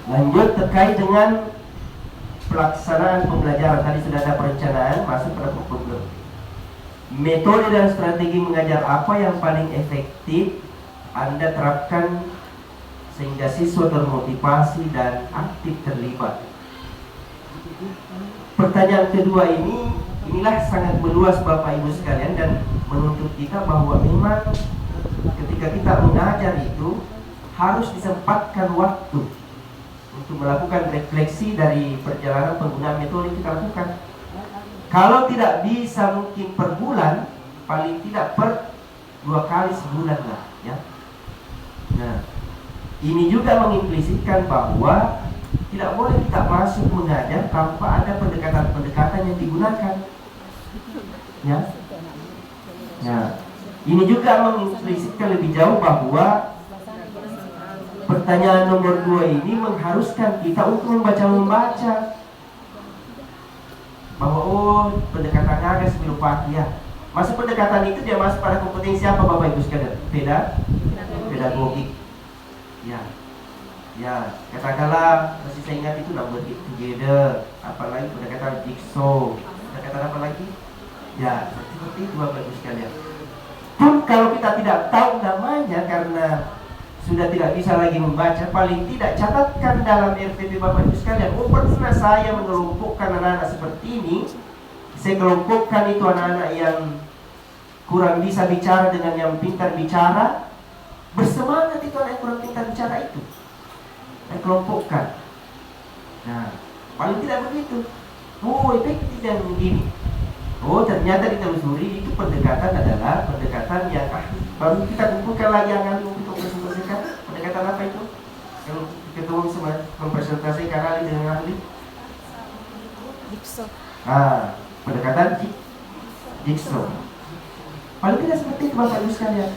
Lanjut terkait dengan pelaksanaan pembelajaran. Tadi sudah ada perencanaan, masuk pada problem. Metode dan strategi mengajar apa yang paling efektif Anda terapkan sehingga siswa termotivasi dan aktif terlibat? Pertanyaan kedua inilah sangat meluas Bapak Ibu sekalian dan menuntut kita bahwa memang ketika kita mengajar itu harus disempatkan waktu untuk melakukan refleksi dari perjalanan penggunaan metode yang kita lakukan. Kalau tidak bisa mungkin per bulan, paling tidak per 2 kali sebulan lah ya. Nah, ini juga mengimplisitkan bahwa tidak boleh kita masuk mengajar tanpa ada pendekatan-pendekatan yang digunakan. Ya. Nah, ini juga mengimplisitkan lebih jauh bahwa pertanyaan nomor 2 ini mengharuskan kita untuk membaca bahwa pendekatan agak sebelum pagi ya. Masuk pendekatan itu dia masuk pada kompetensi apa Bapak Ibu sekalian? Pedagogik. Ya, katakanlah masih saya ingat itu number it together, apalagi pendekatan jigsaw, pendekatan apa lagi? Ya, seperti itu Bapak Ibu sekalian. Pun kalau kita tidak tahu namanya karena sudah tidak bisa lagi membaca, paling tidak catatkan dalam RTP Bapak Ibu sekalian. Pernah saya mengelompokkan anak-anak seperti ini. Saya kelompokkan itu anak-anak yang kurang bisa bicara dengan yang pintar bicara. Bersemangat itu anak yang kurang pintar bicara itu. Saya kelompokkan. Nah, paling tidak begitu. Oh, efektif yang begini. Oh, ternyata ditelusuri itu pendekatan adalah pendekatan yang baru kita kumpulkan lagi yang untuk presentasikan. Pendekatan apa itu? Yang ketemu semua mempresentasikan ahli dengan ahli. Jigsaw. Pendekatan jigsaw. Paling tidak seperti itu Bapak Ibu sekalian.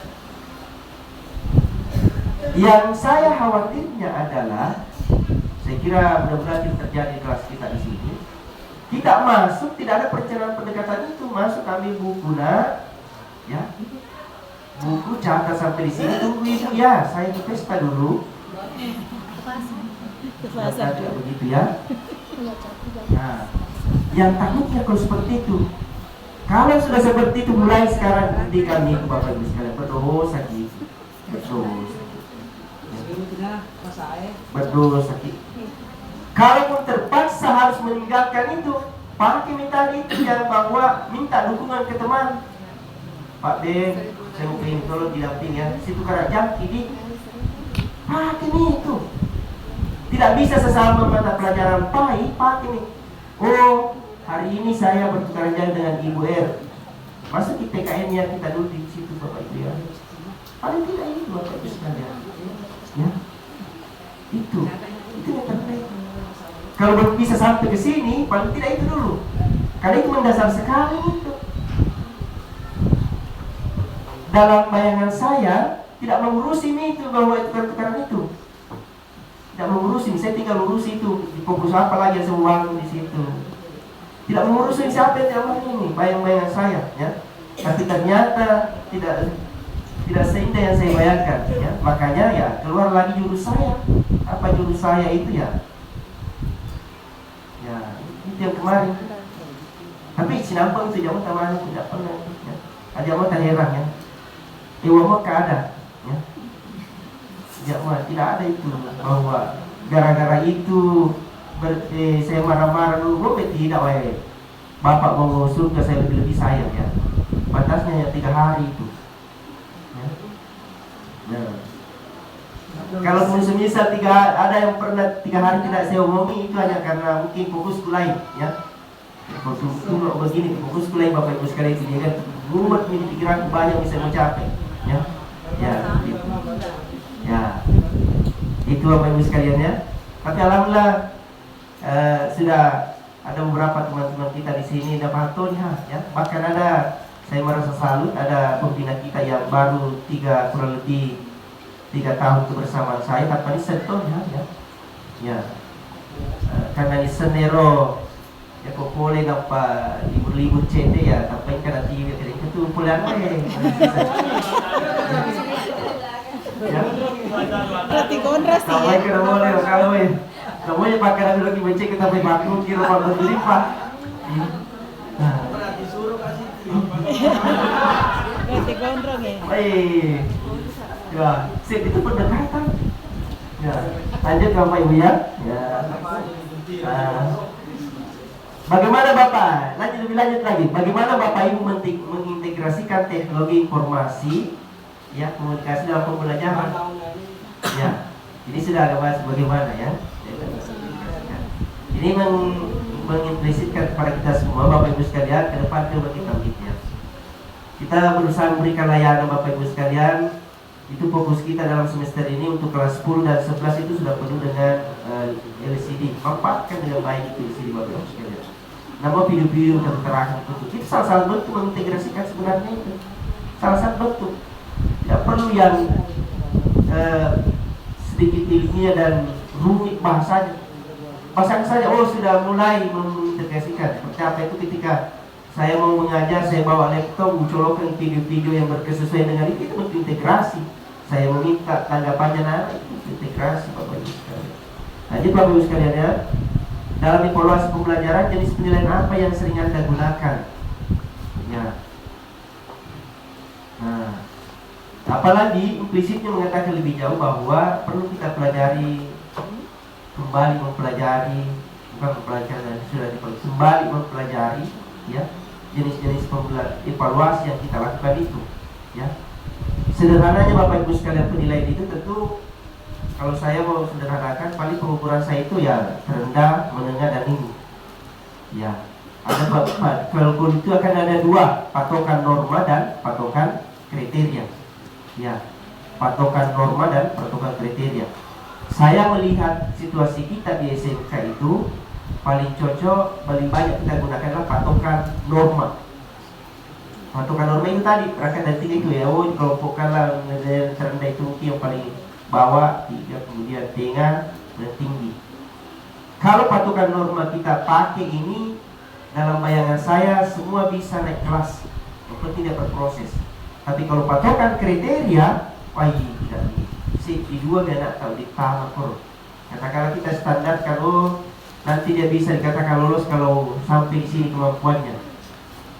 Yang saya khawatirnya adalah, saya kira mudah-mudahan itu terjadi di kelas kita di sini. Kita masuk, tidak ada perencanaan pendekatan itu. Masuk ambil buku ya. Buku catat sampai di sini. Tunggu ibu ya, saya ke pesta dulu. Catat begitu ya. Nah, yang takutnya kalau seperti itu. Kalau sudah seperti itu mulai sekarang nanti kami itu Bapak Ibu sekalian berdosa gitu. Berdosa gitu. Kalaupun terpaksa harus meninggalkan itu, pakai minta itu yang bahwa minta dukungan ke teman. Pak Ben, saya mau ingin tolong didamping ya. Situ kerajaan ini pakai itu. Tidak bisa sesama mata pelajaran pakai nih. Oh, hari ini saya bertukar jalan dengan Ibu R. Masuk di PKN ya, kita duduk di situ Bapak Ibu ya. Paling tidak ini Bapak Ibu sekalian. Ya. Itu yang terbaik. Kalau belum bisa sampai ke sini, paling tidak itu dulu. Karena itu mendasar sekali itu. Dalam bayangan saya, tidak mengurusi itu bahwa itu pertukaran itu. Tidak mengurusi, saya tinggal mengurusi itu. Fokus apa lagi yang saya di situ. Tidak mengurusi siapa yang tidak ini, bayang-bayangan saya, ya. Tapi ternyata tidak seindah yang saya bayangkan, ya. Makanya ya keluar lagi jurus saya. Apa jurus saya itu ya? Ya, itu yang kemarin. Tapi sinampang itu jamu tamanya tidak pernah. Ya. Jamu tak heran ya. Iwama ada, ya. Jamu tidak ada itu bahwa gara-gara itu saya marah-marah dulu, tidak, weh. Bapak mau surga saya lebih sayang ya. Batasnya hanya 3 hari itu. Ya. Nah, kalau semisal ada yang pernah 3 hari tidak saya omongi, itu hanya karena mungkin fokusku lain ya. Fokusku begini, fokusku lain Bapak Ibu sekalian ini kan. Mumet ini pikiranku banyak bisa mencapai ya. Ya, gitu. Ya. Itu Bapak Ibu sekalian ya. Tapi alhamdulillah sudah ada beberapa teman-teman kita di sini dapat ya. Bahkan ada, saya merasa salut, ada pembina kita yang baru kurang lebih 3 tahun kebersamaan saya tanpa disentuh ya. Ya. Karena di senero ya kok boleh dapat libur-libur cete ya, tapi karena TV itu pulang ya. Berarti kontras sih. Sampai kena boleh kalau namanya pakai dulu lagi becek kita pakai baku kira apa berlimpah. Berarti suruh kasih. Berarti gondrong ya. Ya, sip itu pendekatan. Ya, lanjut Bapak Ibu ya. Ya. Bagaimana Bapak? Lebih lanjut lagi. Bagaimana Bapak Ibu mengintegrasikan teknologi informasi ya, komunikasi dalam pembelajaran? Ya. Ini sudah ada bahas bagaimana ya. Ini mengimplisitkan kepada kita semua Bapak Ibu sekalian, ke depan coba kita lihat. Kita berusaha memberikan layanan Bapak Ibu sekalian. Itu fokus kita dalam semester ini untuk kelas 10 dan 11 itu sudah penuh dengan LCD. Manfaatkan dengan baik itu LCD Bapak Ibu sekalian. Nama video-video terang itu salah satu bentuk mengintegrasikan sebenarnya itu. Salah satu bentuk. Tidak perlu yang sedikit ilmiah dan rumit bahasanya. Bahasanya saja, sudah mulai mengintegrasikan. Seperti apa itu ketika saya mau mengajar, saya bawa laptop, mencolokkan video-video yang berkesesuaian dengan itu bentuk integrasi. Saya meminta tanggapannya, itu integrasi Bapak Ibu sekalian. Jadi Bapak Ibu sekalian ya, dalam evaluasi pembelajaran jenis penilaian apa yang sering Anda gunakan? Ya. Nah, apalagi implisitnya mengatakan lebih jauh bahwa perlu kita pelajari kembali mempelajari, bukan mempelajari sudah kembali mempelajari ya jenis-jenis evaluasi yang kita lakukan itu ya. Sederhananya Bapak Ibu sekalian, penilaian itu tentu kalau saya mau sederhanakan paling pengukuran saya itu ya rendah, menengah dan tinggi ya. Ada kalau itu akan ada 2, patokan norma dan patokan kriteria ya. Patokan norma dan patokan kriteria. Saya melihat situasi kita di SMK itu paling cocok, paling banyak kita gunakanlah patokan norma. Patokan norma itu tadi berangkat dari 3 itu ya. Dikelompokkanlah terendah itu yang paling bawah, 3 kemudian tengah dan tinggi. Kalau patokan norma kita pakai ini, dalam bayangan saya semua bisa naik kelas, walaupun tidak berproses. Tapi kalau patokan kriteria, tidak begitu. Di 2 dia nak tahu ditama kor. Katakanlah kita standarkan, nanti dia bisa dikatakan lolos kalau sampai di sini kemampuannya.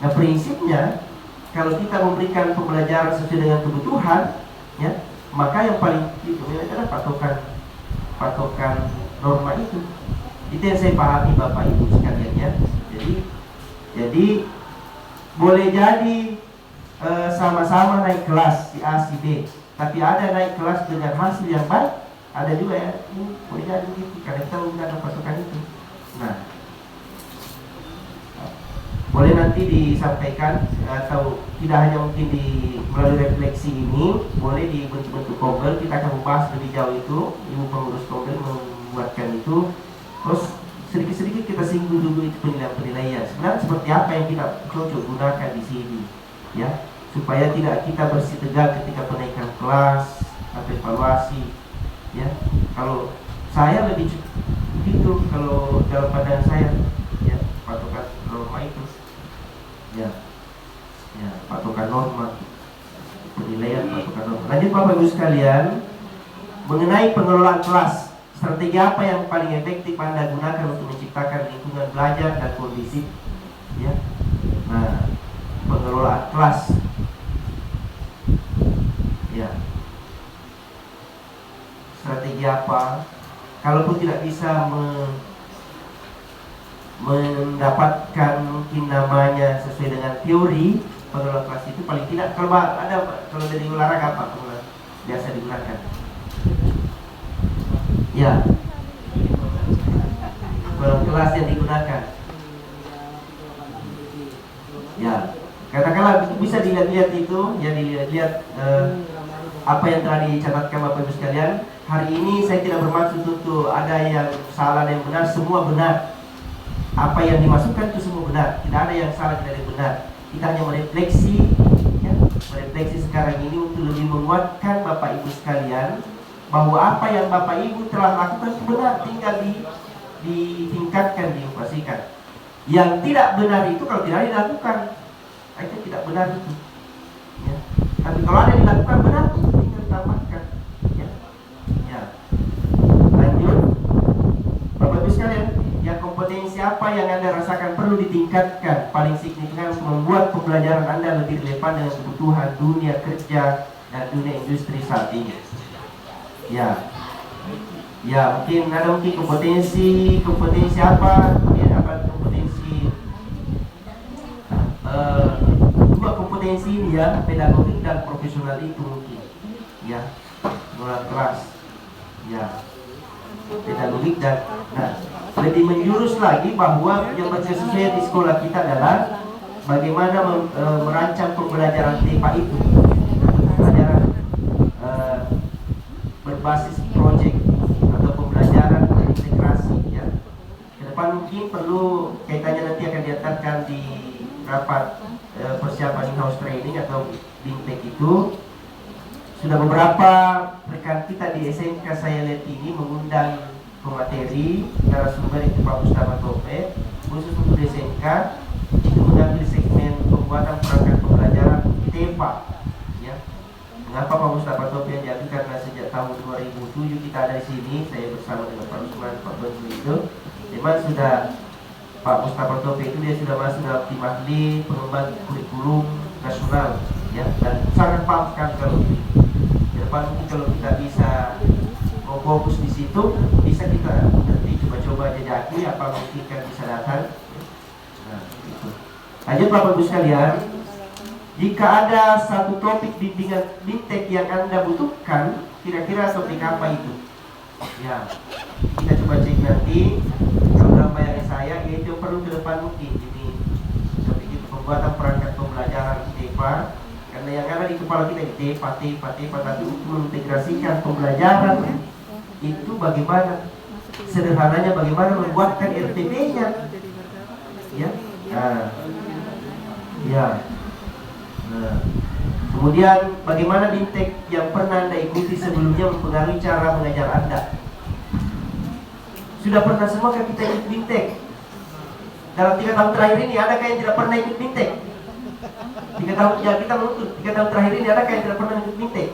Nah prinsipnya kalau kita memberikan pembelajaran sesuai dengan kebutuhan, ya, maka yang paling itu adalah patokan norma itu. Itu yang saya pahami Bapak Ibu sekalian ya. Jadi boleh jadi sama-sama naik kelas si A si B. Tapi ada naik kelas dengan hasil yang baik, ada juga ya, boleh jadi begitu, karena kita menggunakan patokan itu. Nah, boleh nanti disampaikan atau tidak hanya mungkin melalui refleksi ini, boleh di bentuk-bentuk Google, kita akan membahas lebih jauh itu, Ibu pengurus Google membuatkan itu. Terus sedikit-sedikit kita singgung dulu itu penilaian-penilaian. Sebenarnya seperti apa yang kita cocok gunakan di sini, ya. Supaya tidak kita bersih tegang ketika penaikan kelas atau evaluasi ya. Kalau saya lebih begitu, kalau dalam pandangan saya ya, patokan norma itu ya patokan norma penilaian patokan norma. Lanjut Bapak Ibu sekalian, mengenai pengelolaan kelas, strategi apa yang paling efektif Anda gunakan untuk menciptakan lingkungan belajar dan kondisi ya. Nah, pengelolaan kelas ya, strategi apa? kalaupun tidak bisa mendapatkan mungkin namanya sesuai dengan teori pengelola kelas itu, paling tidak kalau dari olahraga apa biasa digunakan? Ya, kalau kelas yang digunakan, ya katakanlah bisa dilihat-lihat itu, ya dilihat-lihat apa yang telah dicatatkan Bapak Ibu sekalian. Hari ini saya tidak bermaksud untuk ada yang salah dan yang benar, semua benar. Apa yang dimasukkan itu semua benar, tidak ada yang salah, tidak ada yang benar. Kita hanya merefleksi, ya, merefleksi sekarang ini untuk lebih menguatkan Bapak Ibu sekalian bahwa apa yang Bapak Ibu telah lakukan itu benar, tinggal ditingkatkan, dioperasikan. Yang tidak benar itu kalau tidak dilakukan, itu tidak benar itu. Ya. Tapi kalau ada yang dilakukan benar, tinggal ditambahkan. Ya. Ya. Lanjut, Bapak Ibu sekalian, ya, kompetensi apa yang Anda rasakan perlu ditingkatkan paling signifikan untuk membuat pembelajaran Anda lebih relevan dengan kebutuhan dunia kerja dan dunia industri saat ini. Ya, ya, mungkin ada kompetensi apa? Ya, apa kompetensi? Dua kompetensi ini ya, pedagogik dan profesional itu mungkin. Ya, mulai kelas. Ya, pedagogik dan lebih menjurus lagi bahwa yang sesuai di sekolah kita adalah bagaimana merancang pembelajaran TEPA itu, pembelajaran berbasis proyek atau pembelajaran terintegrasi. Ya, ke depan mungkin perlu kaitannya nanti akan diatarkan di rapat persiapan in-house training atau BIMTEK itu. Sudah beberapa rekan kita di SMK saya lihat ini mengundang pemateri narasumber itu Pak Mustafa Tope, khusus untuk SMK itu mengambil segmen pembuatan perangkat pembelajaran TEPA. Ya, mengapa Pak Mustafa Tope yang diambil? Karena sejak tahun 2007 kita ada di sini, saya bersama dengan Pak Usman, Pak Bensu itu, memang sudah Pak Mustafa Tope itu dia sudah masuk dalam tim ahli pengembang kurikulum nasional, ya, dan sangat paham sekali kalau depan mungkin kalau kita bisa mau fokus di situ, bisa kita nanti coba-coba jajaki apa mungkin kan bisa datang. Nah, itu. Lanjut Bapak Ibu sekalian, jika ada satu topik bimbingan BIMTEK yang Anda butuhkan, kira-kira topik apa itu? Ya, kita coba cek nanti. Kalau dalam bayangan saya, yaitu perlu ke depan mungkin ini topik itu pembuatan perangkat pembelajaran TEPA. Karena yang ada di kepala kita TEPA, tapi untuk mengintegrasikan pembelajaran itu bagaimana, sederhananya bagaimana membuatkan RPP-nya, ya, ya. Nah, kemudian bagaimana BIMTEK yang pernah Anda ikuti sebelumnya mempengaruhi cara mengajar Anda. Sudah pernah semua kan kita ikut BIMTEK? Dalam 3 tahun terakhir ini adakah yang tidak pernah ikut BIMTEK? 3 tahun ya kita menuntut 3 tahun terakhir ini adakah yang tidak pernah ikut BIMTEK?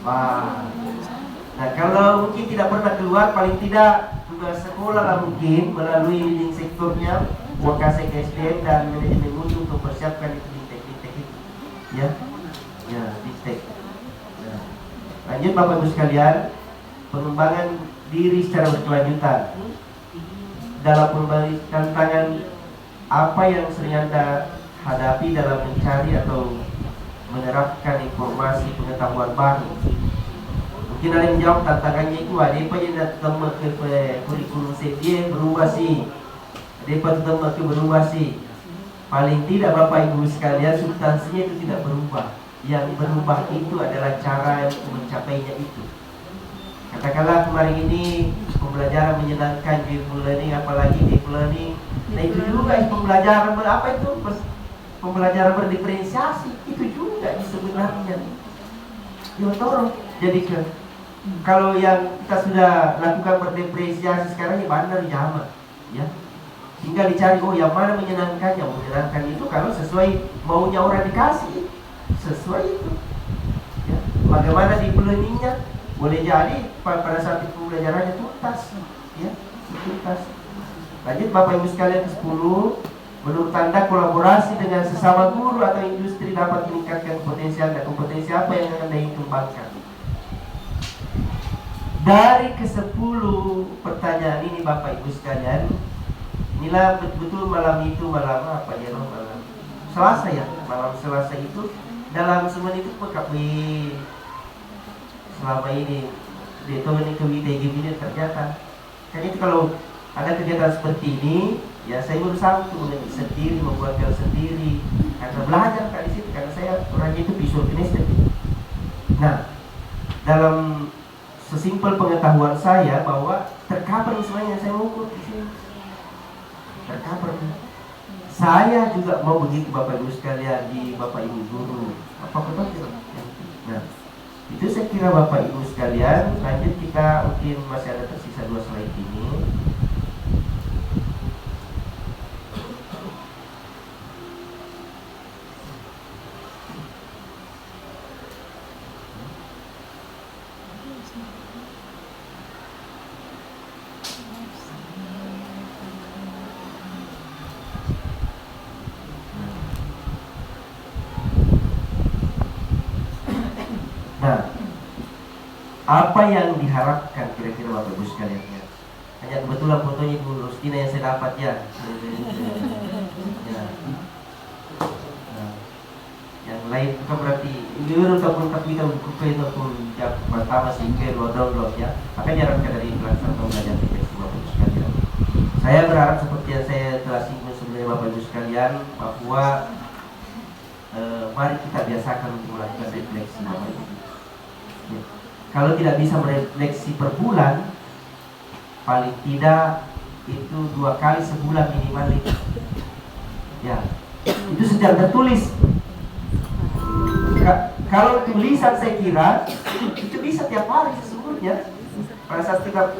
Wah. Nah, kalau mungkin tidak pernah keluar, paling tidak tugas sekolah lah mungkin melalui leading sektornya, Wakasek SDM dan manajemen mutu untuk mempersiapkan itu BIMTEK itu. Ya, ya BIMTEK. Nah, lanjut Bapak Ibu sekalian, pengembangan diri secara berkelanjutan. Dalam pengembangan tantangan apa yang sering Anda hadapi dalam mencari atau menerapkan informasi pengetahuan baru? Mungkin ada yang jawab tantangannya itu ada apa yang datang ke kurikulum dia berubah sih, ada apa datang ke berubah sih. Paling tidak Bapak Ibu sekalian, substansinya itu tidak berubah. Yang berubah itu adalah cara untuk mencapainya itu. Katakanlah kemarin ini pembelajaran menyenangkan, deep learning, apalagi deep learning. Nah itu juga pembelajaran apa itu? Pembelajaran berdiferensiasi itu juga sebenarnya. Ya tolong jadi kalau yang kita sudah lakukan berdiferensiasi sekarang ya bandar zaman, ya. Tinggal dicari yang mana menyenangkan. Yang menyenangkan itu kalau sesuai maunya orang dikasih, sesuai itu. Ya. Bagaimana di planningnya? Boleh jadi pada saat itu pembelajarannya tuntas, ya, tuntas. Lanjut Bapak Ibu sekalian ke 10. Menurut Anda kolaborasi dengan sesama guru atau industri dapat meningkatkan potensi Anda. Kompetensi apa yang Anda ingin kembangkan? Dari ke-10 pertanyaan ini Bapak Ibu sekalian, inilah betul-betul malam itu malam apa ya, malam Selasa ya, malam Selasa itu dalam semen itu mengakui selama ini di tahun ini ke ini ternyata kan itu kalau ada kegiatan seperti ini ya saya berusaha untuk mengetik sendiri, membuat file sendiri karena belajar kan di situ karena saya orangnya itu visual kinesthetic. Nah, dalam sesimpel pengetahuan saya bahwa tercover semuanya saya mengukur di sini. Tercover. Saya juga mau begitu Bapak Ibu sekalian di Bapak Ibu guru. Apa betul? Nah, itu saya kira Bapak Ibu sekalian. Lanjut kita mungkin masih ada tersisa 2 slide ini. Nah, apa yang diharapkan kira-kira Bapak Ibu sekalian ya? Hanya kebetulan fotonya Ibu Rustina yang saya dapat ya. Ya. Nah, yang lain bukan berarti ini ataupun tapi kita buku ataupun jam pertama sehingga download ya. Apa yang diharapkan dari pelaksanaan pembelajaran TPS Bapak Ibu sekalian? Saya berharap seperti yang saya telah singgung sebelumnya Bapak Ibu sekalian bahwa mari kita biasakan untuk melakukan refleksi Bapak Ibu. Ya. Kalau tidak bisa merefleksi per bulan, paling tidak itu 2 kali sebulan minimal itu. Ya, itu sedang tertulis. Kalau tulisan saya kira itu bisa tiap hari sesungguhnya. Pada saat kita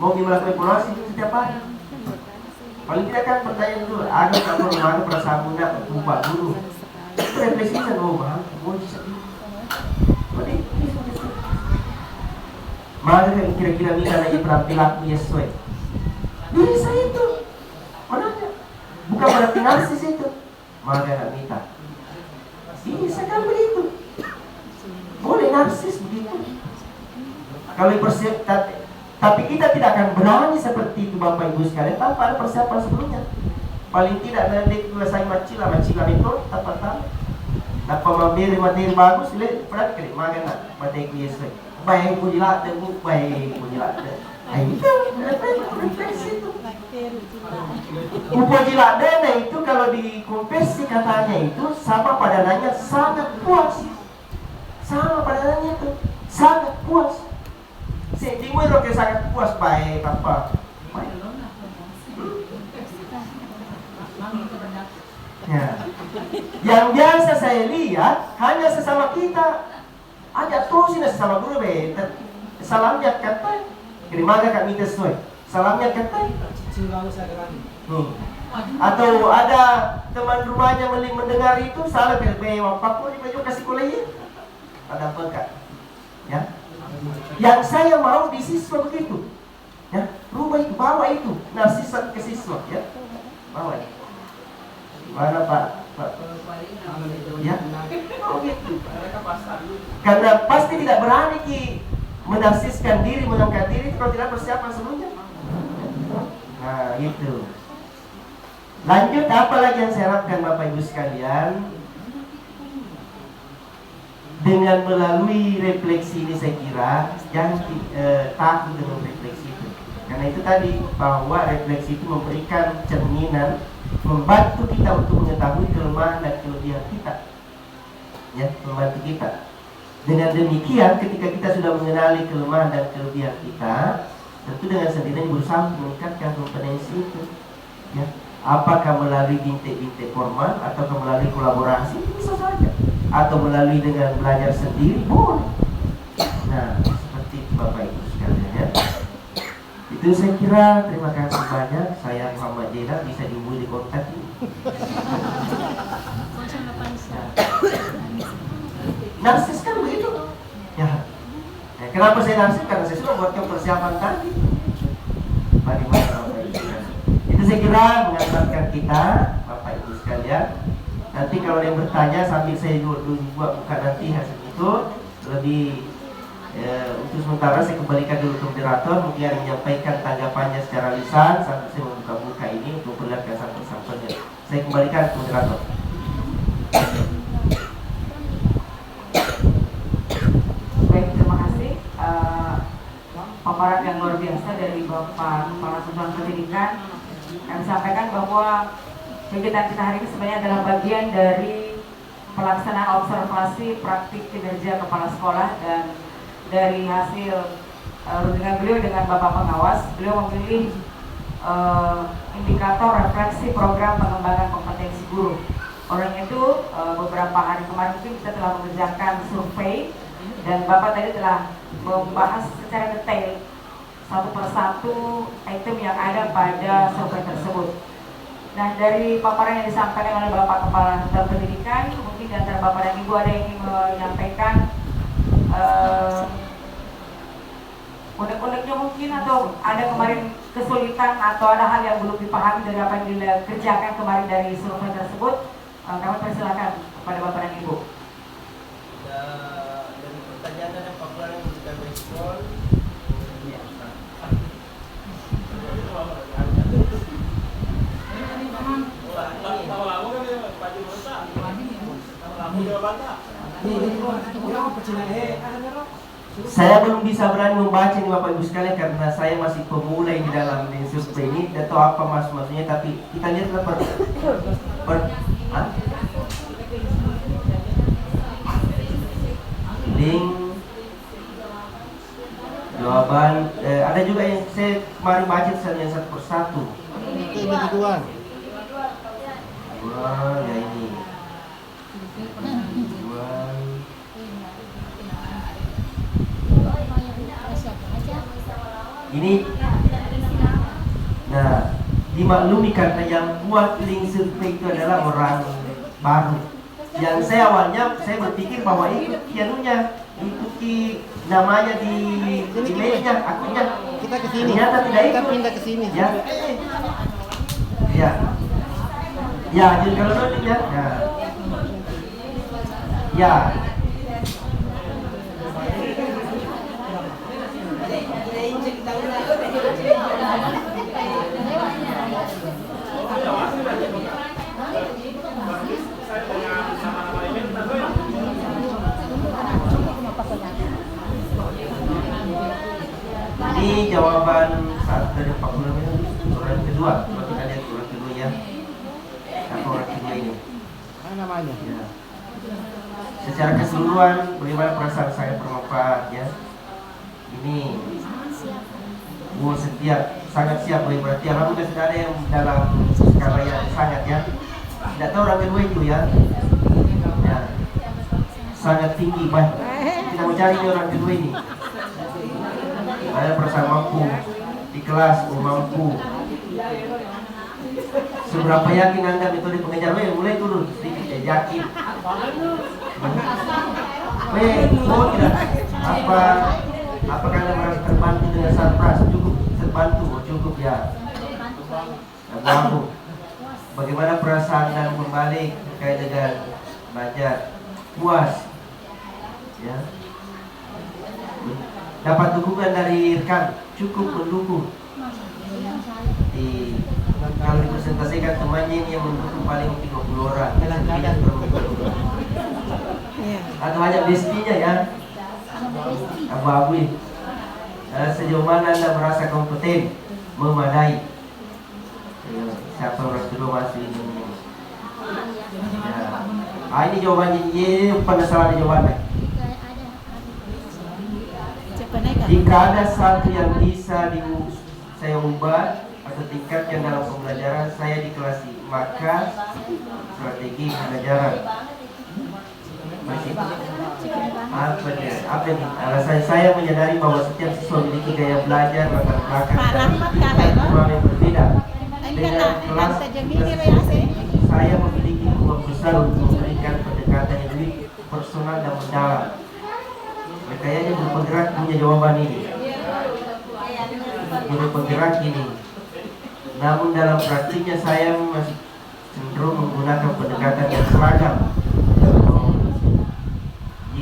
mau melakukan evaluasi itu setiap hari. Paling tidak kan pertanyaan dulu, ada tak perlu perasaan muda lupa dulu. Itu refleksi saya mau bisa. Maka kira-kira minta lagi penampilanku ya sesuai diri saya itu mananya bukan berarti narsis itu maka gak minta bisa kan begitu boleh narsis begitu kalau persiapan tapi kita tidak akan berani seperti itu Bapak Ibu sekalian tanpa ada persiapan sebelumnya paling tidak nanti saya macila itu tanpa tahu dapat materi bagus lihat pernah kali maka materi ya sesuai baik pujilah dan baik pujilah dan itu refleksi itu pujilah dan itu kalau dikonversi katanya itu sama padanannya sangat puas sama padanannya itu sangat puas sehingga roke sangat puas baik apa baik. Ya. Yang biasa saya lihat hanya sesama kita ada terus ini sama guru salamnya kata kirimaga kami sesuai salamnya kata atau ada teman rumahnya mendengar itu salah berbewa pakul di baju kasih kuliah ada apa ya yang saya mau di siswa begitu ya rumah itu bawa itu narsisan ke siswa ya bawa itu mana Pak ya oh gitu karena pasti tidak berani menarsiskan diri mengangkat diri kalau tidak persiapan sebelumnya nah gitu lanjut apa lagi yang saya harapkan Bapak Ibu sekalian dengan melalui refleksi ini saya kira jangan takut dengan refleksi itu karena itu tadi bahwa refleksi itu memberikan cerminan membantu kita untuk mengetahui kelemahan dan kelebihan kita ya, membantu kita. Dengan demikian ketika kita sudah mengenali kelemahan dan kelebihan kita tentu dengan sendirinya berusaha meningkatkan kompetensi itu ya. Apakah melalui bintik-bintik formal atau melalui kolaborasi bisa saja atau melalui dengan belajar sendiri boleh. Nah seperti itu Bapak Ibu sekalian ya. Itu saya kira terima kasih banyak. Saya Muhammad Jena bisa dihubungi di kontak ini. Narsis kan begitu ya. Kenapa saya narsis? Karena saya sudah buatkan persiapan tadi. Bagaimana Bapak Ibu? Itu saya kira mengantarkan kita Bapak Ibu sekalian. Nanti kalau ada yang bertanya sambil saya buka nanti hasil itu lebih Untuk sementara saya kembalikan dulu ke moderator, mungkin yang menyampaikan tanggapannya secara lisan sampai saya membuka-buka ini untuk perlihatkan sampel-sampelnya. Saya kembalikan ke moderator. Baik, terima kasih. Paparan yang luar biasa dari Bapak Kepala Satuan Pendidikan. Kami sampaikan bahwa kegiatan kita hari ini sebenarnya adalah bagian dari pelaksanaan observasi praktik kinerja kepala sekolah, dan dari hasil rundingan beliau dengan Bapak Pengawas, beliau memilih indikator refleksi program pengembangan kompetensi guru. Oleh itu beberapa hari kemarin kita telah mengerjakan survei, dan Bapak tadi telah membahas secara detail satu persatu item yang ada pada survei tersebut. Nah, dari paparan yang disampaikan oleh Bapak Kepala Satuan Pendidikan, mungkin di antara Bapak dan Ibu ada yang ingin menyampaikan unek-uneknya mungkin, atau ada kemarin kesulitan atau ada hal yang belum dipahami dari apa yang dikerjakan kemarin dari survei tersebut. Kami persilakan kepada Bapak dan Ibu. Dari pertanyaan dan paparan yang kita respon, Saya belum bisa berani membaca ini Bapak Ibu sekalian karena saya masih pemula di dalam survei ini, tidak tahu apa maksudnya, tapi kita lihatlah link jawaban. Ada juga yang saya mari baca yang satu persatu. Individual. Wah, ya ini. Individual. Ini. Nah, dimaklumi karena yang buat link survei itu adalah orang baru. Yang saya awalnya saya berpikir bahwa itu kianunya, ikuti namanya di emailnya, akunnya. Kita ke sini. Ternyata tidak Kita ikut. pindah ke sini. Ya. Ya. Ya, jadi kalau loading ya. Ya. Ya. Ini jawaban saat dari 40 menit orang kedua. Coba kita lihat orang kedua ya. Apa orang kedua ini? Apa namanya? Ya. Secara keseluruhan bagaimana perasaan saya bermanfaat ya. Ini setiap sangat siap, berarti alhamdulillah sudah ada yang dalam skala yang sangat ya. Tidak tahu orang kedua itu ya. Ya. Sangat tinggi baik. Kita mau cari orang kedua ini. Saya perasaan mampu di kelas, mampu. Seberapa yakin Anda metode pengejar? Mulai dulu sedikit ya, yakin. Oh tidak. Apakah Anda merasa terbantu dengan surprise? Cukup terbantu, cukup ya. Mampu. Bagaimana perasaan Anda kembali terkait dengan belajar? Puas. Ya. Dapat dukungan dari rekan, cukup mendukung. Kalau dipresentasikan temannya ini yang mendukung paling 30 orang. Atau hanya bestinya ya. Abu-abu. Sejauh mana Anda merasa kompeten, memadai? Siapa orang kedua masih ini? Ya. Ini jawabannya. Ini penasaran jawabannya. Jika ada satu yang bisa saya ubah atau tingkatkan dalam pembelajaran saya di kelas ini, maka strategi pembelajaran. Masih apa nih? Alasan saya menyadari bahwa setiap siswa memiliki gaya belajar latar belakang dan kurang yang berbeda. Dengan kelas saya memiliki peluang besar untuk memberikan pendekatan yang lebih personal dan mendalam. Kayaknya guru penggerak punya jawaban ini. Guru penggerak ini. Namun dalam praktiknya saya masih cenderung menggunakan pendekatan yang seragam.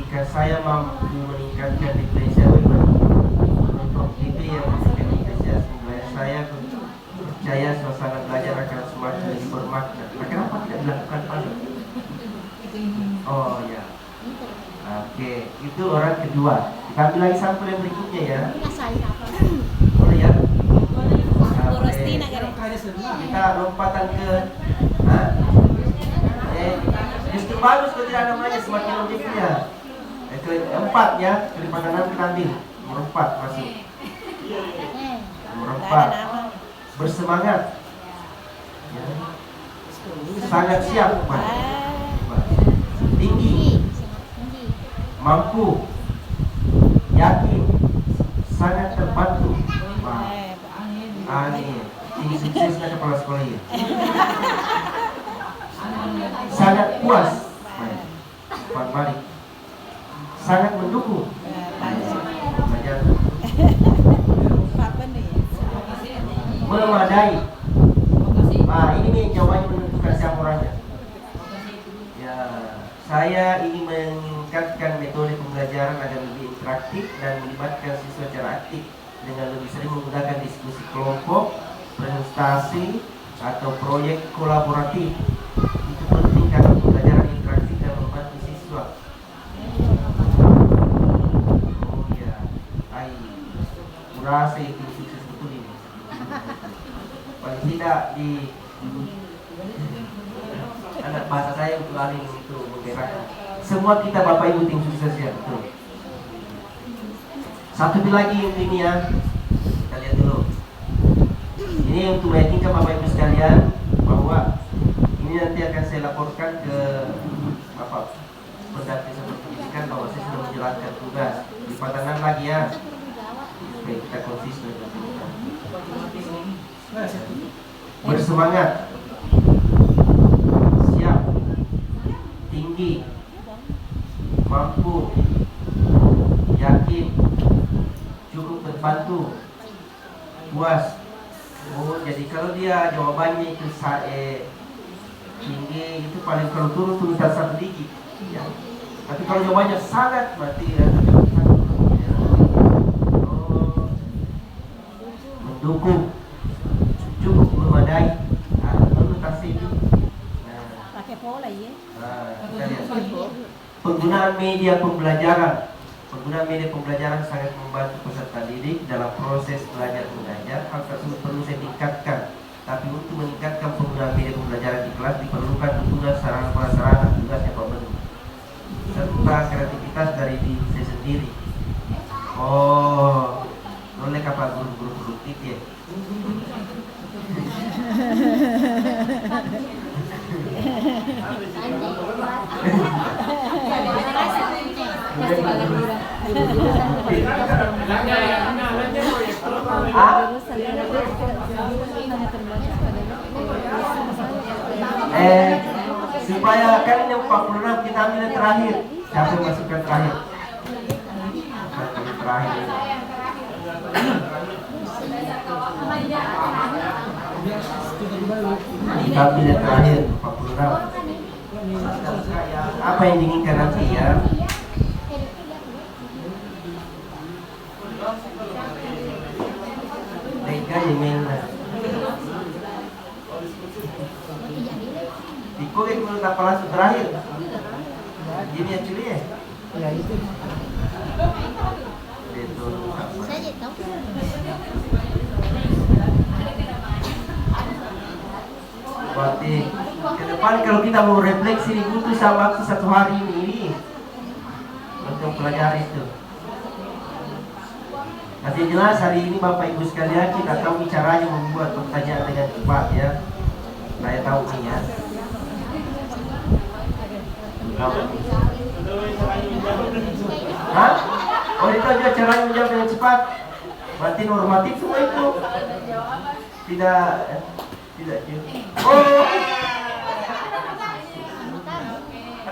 jika saya mampu meningkatkan depresi untuk itu yang meningkatkan depresi, saya percaya suasana belajar akan semakin lebih bermakna. Nah, kenapa tidak dilakukan pada? Oh ya, oke, itu orang kedua. Kita ambil lagi sampel yang berikutnya ya. Boleh ya? Kita lompatan ke justru bagus kalau tidak namanya semakin objeknya. Keempat ya, kelipatan enam kita ambil. Nomor 4 masuk. Nomor 4 bersemangat ya. Sangat siap Mas. Tinggi, mampu, yakin, sangat terbantu. Ini suksesnya kepala sekolah ini. Sangat puas, Pak Malik. Sangat mendukung. Memadai. Ini nih jawabannya menentukan siapa orangnya. Ya, saya ingin meningkatkan metode pembelajaran agar lebih interaktif dan melibatkan siswa secara aktif dengan lebih sering menggunakan diskusi kelompok, presentasi, atau proyek kolaboratif. Itu penting karena pembelajaran interaktif dan membantu siswa. Oh ya, kurasa itu sukses betul ini. Paling tidak di anak bahasa saya untuk ahli itu menggerakkan. Semua kita Bapak Ibu tim sukses ya, betul. Satu lagi ini ya, kita lihat dulu. Ini untuk meyakinkan Bapak Ibu sekalian bahwa ini nanti akan saya laporkan ke Bapak Pendamping Satuan Pendidikan bahwa saya sudah menjalankan tugas. Lipatan lagi ya, supaya kita konsisten. Bersemangat, siap, tinggi, mampu, yakin, cukup terbantu, puas. Oh, jadi kalau dia jawabannya itu tinggi, itu paling kalau turun satu dikit ya. Tapi kalau jawabannya sangat berarti ya, mendukung, cukup memadai, perlu tasik. Pakai pola ya. Kita lihat. Penggunaan media pembelajaran. Penggunaan media pembelajaran sangat membantu peserta didik dalam proses belajar mengajar. Hal tersebut perlu saya tingkatkan. Tapi untuk meningkatkan penggunaan media pembelajaran di kelas diperlukan dukungan sarana prasarana tugasnya Pak Menlu serta kreativitas dari diri saya sendiri. Oh, boleh kapal guru-guru produktif ya. Supaya kan yang 46 kita ambil yang terakhir. Siapa yang masukkan terakhir? Yang terakhir. Kita ambil yang terakhir 46. Apa yang diinginkan nanti ya? Lega yang main. Iko yang menurut apa langsung terakhir? Ini yang cili ya? Ya itu. Betul. Berarti ke depan kalau kita mau refleksi butuh sama waktu 1 hari ini untuk pelajari itu. Nanti jelas hari ini Bapak Ibu sekalian kita tahu caranya membuat pertanyaan dengan cepat ya. Saya tahu nih ya. Hah? Oh itu aja caranya menjawab dengan cepat. Berarti normatif semua itu. Tidak. Oh.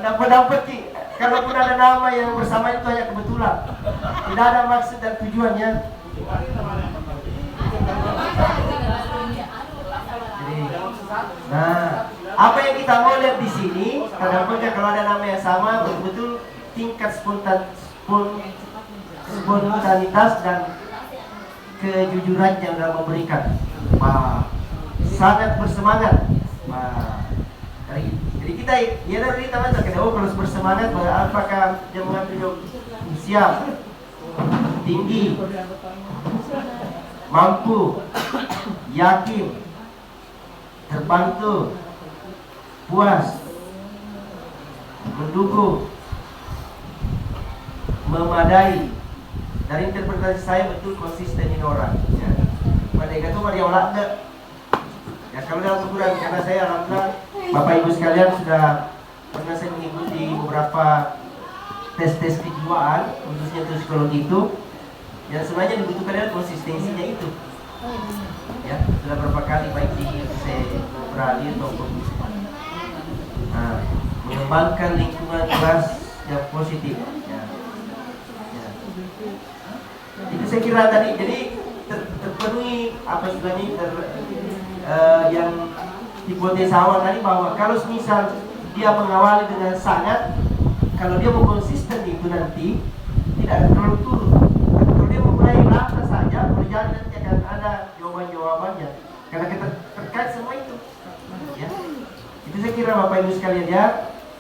Dapat Ki. Kalaupun ada nama yang bersama itu hanya kebetulan. Tidak ada maksud dan tujuannya. Jadi, nah, apa yang kita mau lihat di sini, kadang-kadang kalau ada nama yang sama betul-betul tingkat spontanitas dan kejujuran yang dalam memberikan. Wah, sangat bersemangat. Wah, jadi kita ya dari teman terkena kalau bersemangat, apakah dia mengambil siap, tinggi, mampu, yakin, terbantu, puas, mendukung, memadai. Dari interpretasi saya betul konsisten ini orang. Ya. Pada itu Maria Olanda. Ya kalau dalam ukuran karena saya alhamdulillah Bapak Ibu sekalian sudah pernah saya mengikuti beberapa tes kejiwaan khususnya psikologi itu. Yang sebenarnya dibutuhkan adalah konsistensinya itu. Ya sudah berapa kali baik di Australia ataupun mengembangkan lingkungan kelas yang positif. Ya. Itu saya kira tadi jadi terpenuhi apa istilahnya yang hipotesa awal tadi bahwa kalau misal dia mengawali dengan sangat, kalau dia mau konsisten itu nanti tidak akan terlalu turun. Kalau dia memulai rata saja, berjalan nanti akan ada jawabannya karena kita terkait semua itu. Ya. Itu saya kira Bapak Ibu sekalian ya.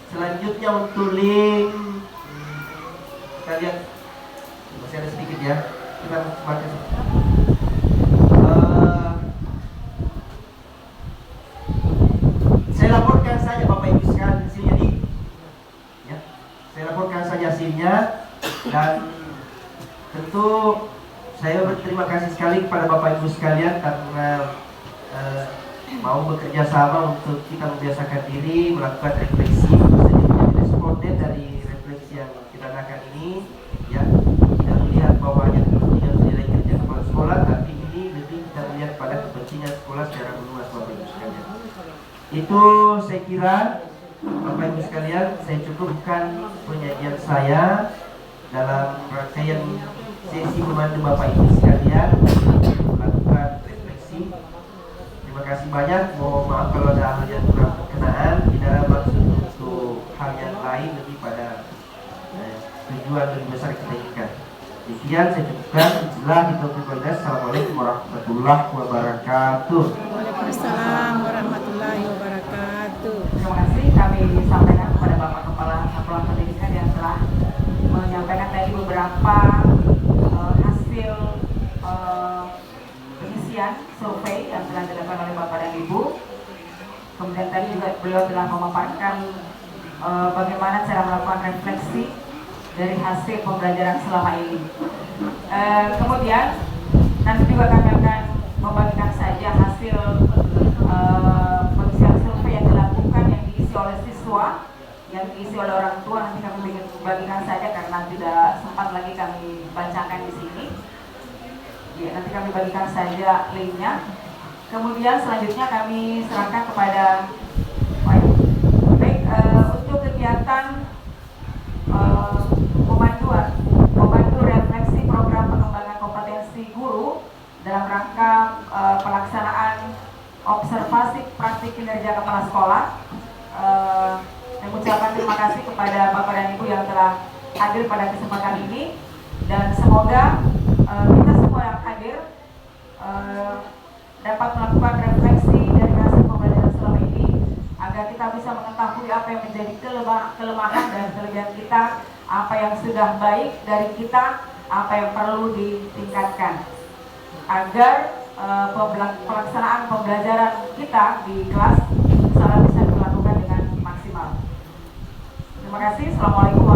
Selanjutnya untuk link kalian masih ada sedikit ya. Kita pakai saya laporkan saja Bapak Ibu sekalian hasilnya di ya. Saya laporkan saja hasilnya dan tentu saya berterima kasih sekali kepada Bapak Ibu sekalian karena mau bekerja sama untuk kita membiasakan diri melakukan refleksi responden dari refleksi yang kita lakukan ini ya. Tidak melihat bahwa hanya kepentingan nilai kerja kepala sekolah, tapi ini lebih kita melihat pada kepentingan sekolah secara luas Bapak Ibu sekalian. Itu saya kira Bapak Ibu sekalian, saya cukupkan penyajian saya dalam rangkaian sesi membantu Bapak Ibu sekalian melakukan refleksi. Terima kasih banyak. Mohon maaf kalau ada hal yang kurang berkenaan. Tidak ada maksud untuk hal yang lain, lebih pada tujuan lebih besar kita inginkan. Demikian saya cukupkan. Assalamualaikum warahmatullahi wabarakatuh. Waalaikumsalam warahmatullahi wabarakatuh. Terima kasih kami sampaikan kepada Bapak Kepala Satuan Pendidikan yang telah menyampaikan tadi beberapa hasil pengisian survei yang telah dilakukan oleh Bapak dan Ibu. Kemudian tadi juga beliau telah memaparkan bagaimana cara melakukan refleksi dari hasil pembelajaran selama ini. Kemudian nanti juga kami akan membagikan saja hasil pengisian survei yang dilakukan yang diisi oleh siswa, yang diisi oleh orang tua. Nanti kami bagikan saja karena tidak sempat lagi kami bacakan di sini. Ya, nanti kami bagikan saja linknya. Kemudian selanjutnya kami serahkan kepada untuk kegiatan memandu refleksi program pengembangan kompetensi guru dalam rangka pelaksanaan observasi praktik kinerja kepala sekolah. Saya mengucapkan terima kasih kepada Bapak dan Ibu yang telah hadir pada kesempatan ini, dan semoga kita semua yang hadir dapat melakukan refleksi dari hasil pembelajaran selama ini agar kita bisa mengetahui apa yang menjadi kelemahan dan kelebihan kita, apa yang sudah baik dari kita, apa yang perlu ditingkatkan agar pelaksanaan pembelajaran kita di kelas bisa dilakukan dengan maksimal. Terima kasih. Assalamualaikum warahmatullahi wabarakatuh.